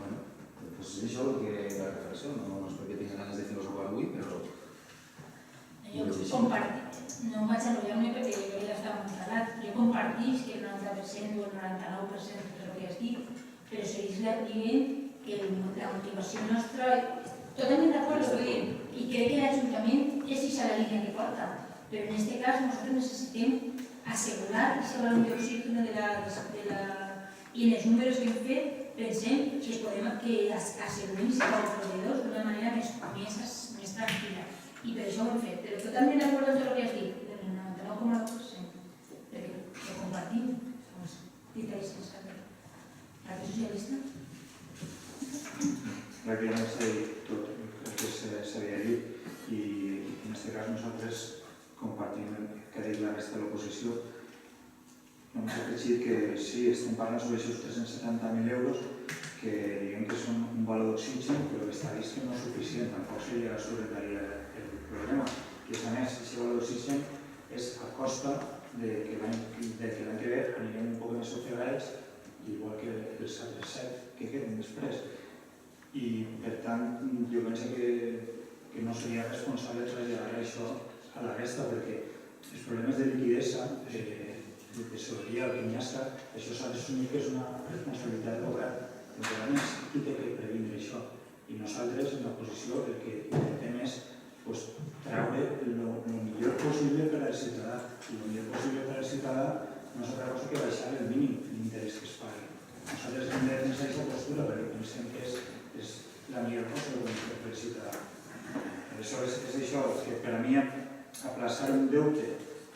Speaker 6: Bueno, doncs és això el que la reflexió, no és perquè tinc ganes de filosofar avui, però...
Speaker 8: Jo compartís, no vaig enrotllar-me perquè jo ja estava enfadat, jo compartís que el 90% o el 99% és el que has dit, però seguís dient que la motivació nostra, totalment d'acord amb el que diem, i crec que l'Ajuntament és la línia que porta, però en aquest cas nosaltres necessitem assegurar que sigui el millor possible i en els números que hem fet pensem que assegurem i serà els proveïdors d'una manera més tranquil·la. I per això ho hem fet, però totalment d'acord amb tot el que has dit, del 99,2%, perquè ho compartim, dit així, Partit Socialista.
Speaker 3: Pràcticament s'ha dit tot el que s'havia dit i en aquest cas nosaltres compartim el que ha dit la resta de l'oposició. Només afegir que sí, estem parlant sobre aquests 370.000 euros que diguem que són un valor d'oxigen, però que està vist que no és suficient, tampoc seria solidària el problema. I a més, aquest valor d'oxigen és a costa de que l'any que ve anirem un poc més ofegats, igual que els altres 7 que queden després. I per tant, jo penso que no seria responsable traslladar això a la resta, perquè els problemes de liquidesa, de tesoreria, el que n'hi ha estat, això s'ha d'assumir que és una responsabilitat del govern. El govern és qui té que previndre això. I nosaltres, en l'oposició, el que intentem és treure el millor possible per al ciutadà. I el millor possible per al ciutadà no és altra cosa que baixar el mínim l'interès que es pagui. Nosaltres hem de defensar aquesta postura perquè pensem que és la millor cosa per al ciutadà. Aleshores, és això, que per a mi aplaçar un deute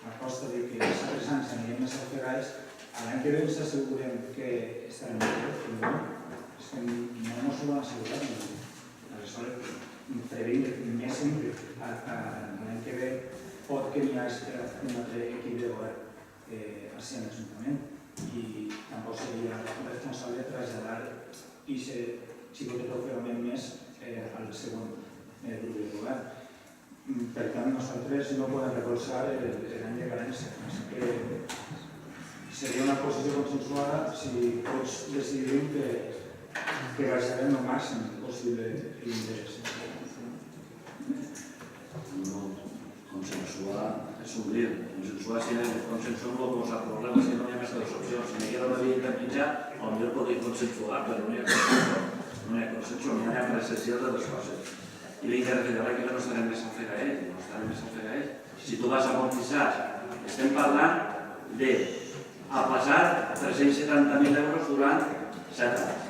Speaker 3: a costa de que els altres anys anirem més ofegats, l'any que ve ens assegurem que estarem millor. És que no ens ho van assegurar. Aleshores, previndre més sempre l'any que ve pot que n'hi hagi un altre equip de govern al ser en l'Ajuntament i tampoc seria responsable traslladar i si pot ofegament més al segon grup de govern. Per tant, nosaltres no podem recolzar l'any de carència. Penso que seria una posició consensuada si tots decidim que baixarem el màxim possible l'interès.
Speaker 1: No, consensuar és obrir. Consensuar si consensuar no posa problemes, que no hi ha més de dues opcions. Si me queda una via intermitjà, potser podria consensuar, però no hi ha consensuar, no hi ha precisió de les coses. I l'interfederal que no estarem més ofegats. Si tu vas a amortitzar, estem parlant de a passar 370.000 euros durant 7 anys,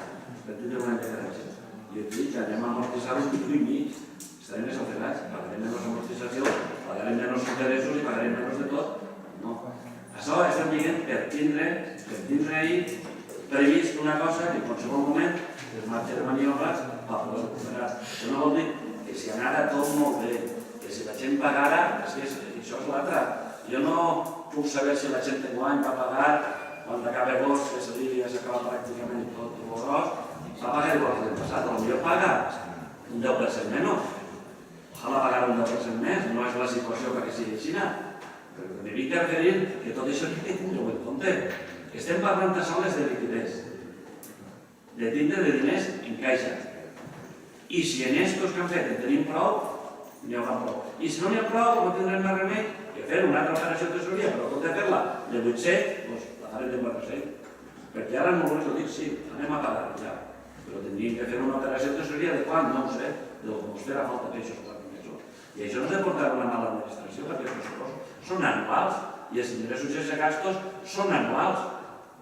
Speaker 1: per tindre un any de carència. I et dic que anem a amortitzar un pico i mig, estarem més alterats, pagarem menys amortització, pagarem menys interessos i pagarem menys de tot. No. Això estem dient per tindre ahí previst una cosa que en qualsevol moment es marxa de maniobres per poder recuperar. Això no vol dir que si anara tot molt bé, que si la gent pagara, és que això és l'altre. Jo no puc saber si la gent té guany va pagar quan acaba agost, que se li ja s'acaba pràcticament tot el gros, va pagar igual que l'any passat, potser paga un 10% menys. Ojalà pagar un 10% més, no és la situació perquè sigui així. Però me vull referir que tot això que tingueu en compte. Estem parlant de soles de liquidez, de tindre de diners en caixa. I si en estos que han fet en tenim prou, n'hi haurà prou. I si no n'hi ha prou, no tindrem més remei que fer una altra operació de tesoreria, però tot de fer-la de 800, doncs la farem de 400. Perquè ara només ho dic, sí, anem a pagar ja. Però tindríem que fer una operació de tesoreria de quan, no ho sé, de com us farà falta peixos 4 mesos. I això no és de portar una mala administració, perquè els pressupostos són anuals i els ingressos i els gastos són anuals.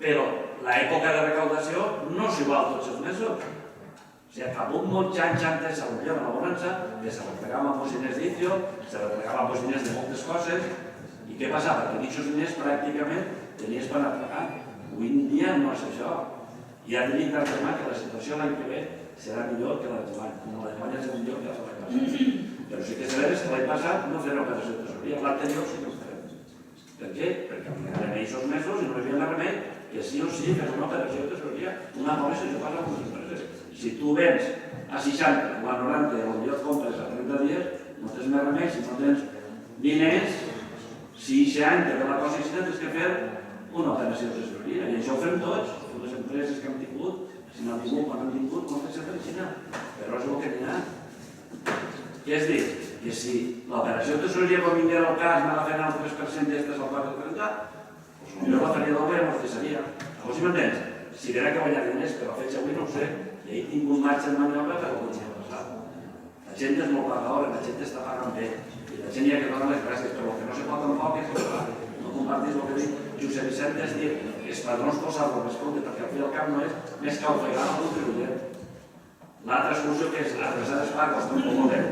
Speaker 1: Però l'època de recaudació no és igual tots els mesos. O sigui, fa molts anys antes s'arrollava la bonança, que se replegava amb els diners d'inicio, se replegava amb els diners de moltes coses, i què passava? Que aquests diners pràcticament tenies per anar pagant. Avui en dia no és això. I ja t'he dit d'antemà que la situació l'any que ve serà millor que la d'any. No, la d'any és millor que la de l'any passat. Però sí que és cert que l'any passat no fem operació de tesoreria, l'anterior sí que ho farem. Per què? Perquè aplicarem aquests mesos i no hi havia remei que sí o sí fes una operació de tesoreria. Una cosa se passa amb les empreses. Si tu vens a 60 o a 90 o millor et compres a 30 dies, no tens més remei. Si no tens diners, si aquest any te ve la cosa així, tens que fer una operació de tesoreria. I això ho fem tots, les empreses que hem tingut, si no han tingut, quan han tingut, no tens que fer així. Però és el que n'hi ha. Què és dir? Que si l'operació de tesoreria quan vinguera al cas m'ha de fer el 3% d'estes al 4,30, doncs potser la faria doble i amortitzaria. Llavors, si m'entens? Si dirà que guanyar diners, però fecha avui no ho sé, i ahir tinc un marge en maniobra per el que ha passat. La gent és molt pagadora, la gent està pagant bé, i la gent hi ha que donar les gràcies, però el que no se pot tampoc és que no compartís el que dic Josep Vicent, és dir, que els padrons posar-lo més compte, perquè al fi al cap no és més que ofegar el contribuent. L'altra solució que és atrasar els pagos, tampoc ho té.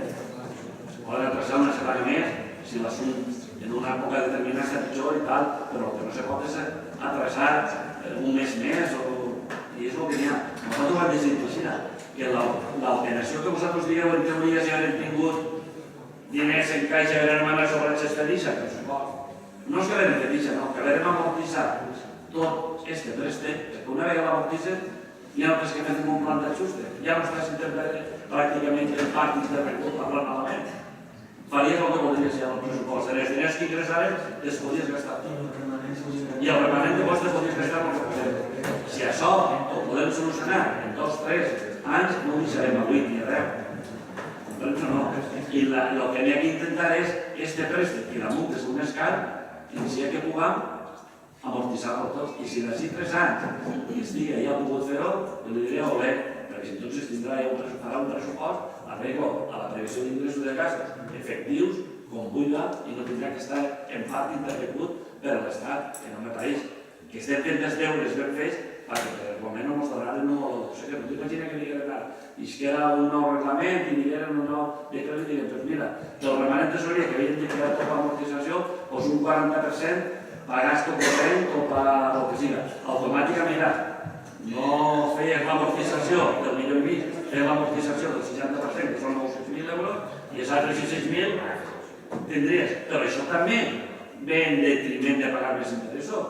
Speaker 1: Poden atrasar una setmana més, si l'assumpte en una època determinada està pitjor i tal, però el que no se pot és atrasar un mes més, i és el que n'hi ha. Nosaltres ho hem decidit així, que l'operació que vosaltres digueu en teoria si haurem tingut diners en caixa i haurem anat sobre les felices, no és que haurem felices, no, que haurem amortitzar tot este préstec, perquè una vegada l'amortitzes ja no tens que fer un plan d'ajuste, ja no estàs intentant pràcticament en pàrtics de recurs parlant malament. Faries el que voldries ja el pressupost. Els diners que ingressaven els podies gastar. I el remanent de vostres podies gastar el que podem. Si això ho podem solucionar en 2 o 3 anys, no ho deixarem a 8 ni a 10. Comprens o no? I el que n'hi ha que intentar és este préstec i damunt és un més car, i si hi ha que puguem amortitzar-lo tot. I si d'ací 3 anys que estigui ja ha pogut fer-ho, jo li diré olé, perquè entonces tindrà ja farà un pressupost arreglo a la previsió d'ingressos de gastos efectius, com vulga, i no tindrà que estar en part interregut per l'Estat, que no me pareix. Que estem fent els deures ben fets perquè per el moment no ens donaran un nou... O sigui, no t'imagina que digueren ara, i que era un nou reglament i digueren un nou decret i digueren, doncs mira, del remanent de tesoreria que havien de quedar tota l'amortització, doncs un 40% pagàs tot corrent o per el que siga. Automàticament, no feies l'amortització del milió i mig, feies l'amortització del 60%, que són 900.000 euros, i els altres 600.000 tindries. Però això també ve en detriment de pagar més interessos.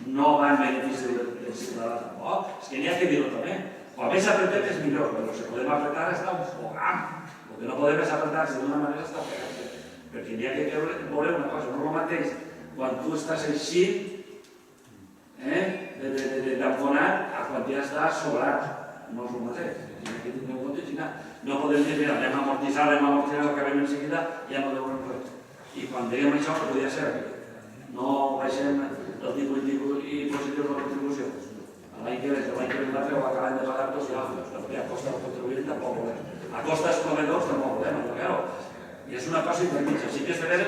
Speaker 1: No va en benefici del ciutadà tampoc. És que n'hi ha que dir-ho també. Quan més apretem és millor, però si podem apretar està un fogam. El que no podem és apretar-se d'una manera està pegant. Perquè n'hi ha que veure una cosa, no és el mateix quan tu estàs així, d'enfonat, a quan ja estàs sobrat. No és el mateix. No podem dir, mira, anem a amortitzar, acabem en seguida, ja no deurem res. I quan dèiem això, que podia ser, no baixem el tipus i positiu de la contribució. L'any que ve, l'altre ho acabem de pagar tots ja, perquè a costa del contribuent tampoc volem. A costa dels proveedors tampoc volem, però i és una cosa intermitja. Sí que és veure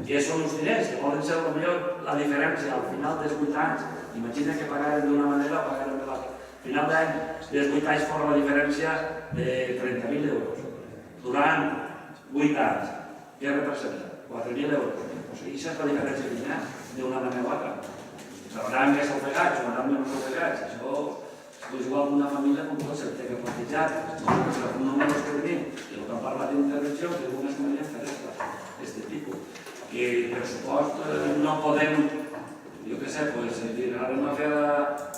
Speaker 1: que són uns diners, que poden ser potser la diferència al final dels 8 anys. Imagina que pagarem d'una manera o pagarem de l'altra. final d'any, dels 8 anys fora la diferència de 30.000 euros. Durant 8 anys, què representa? 4.000 euros. O sigui, aquesta és la diferència que hi ha d'una manera o altra. S'hauran més ofegats o hauran menys ofegats. Això és igual que una família com pot ser, té que plantejar. Nosaltres, els números que tenim, i el que hem parlat d'intervenció, que algunes famílies fer aquest tipus. Que per pressupost no podem, jo què sé, doncs, dir, anem a fer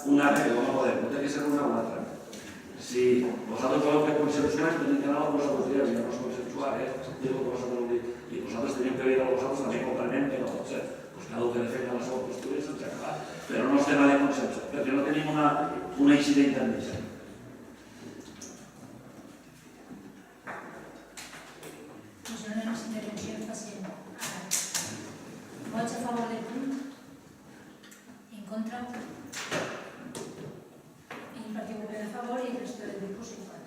Speaker 1: una regla, no podem, no té que ser una o altra. Si vosaltres voleu que consensuem, tenim que anar a vosaltres dies, ja no és consensuar, dir el que vosaltres heu dit. I vosaltres tenim que dir a vosaltres, també comprenem que no pot ser. Cada un que defensa la seva postura i se'ns ha acabat. Però no estem a de consenso, perquè no tenim una incident intermitja.
Speaker 8: Doncs no anem a la intervenció del pacient. Vots a favor del punt? En contra? El Partit Popular a favor i el resto del grup en contra.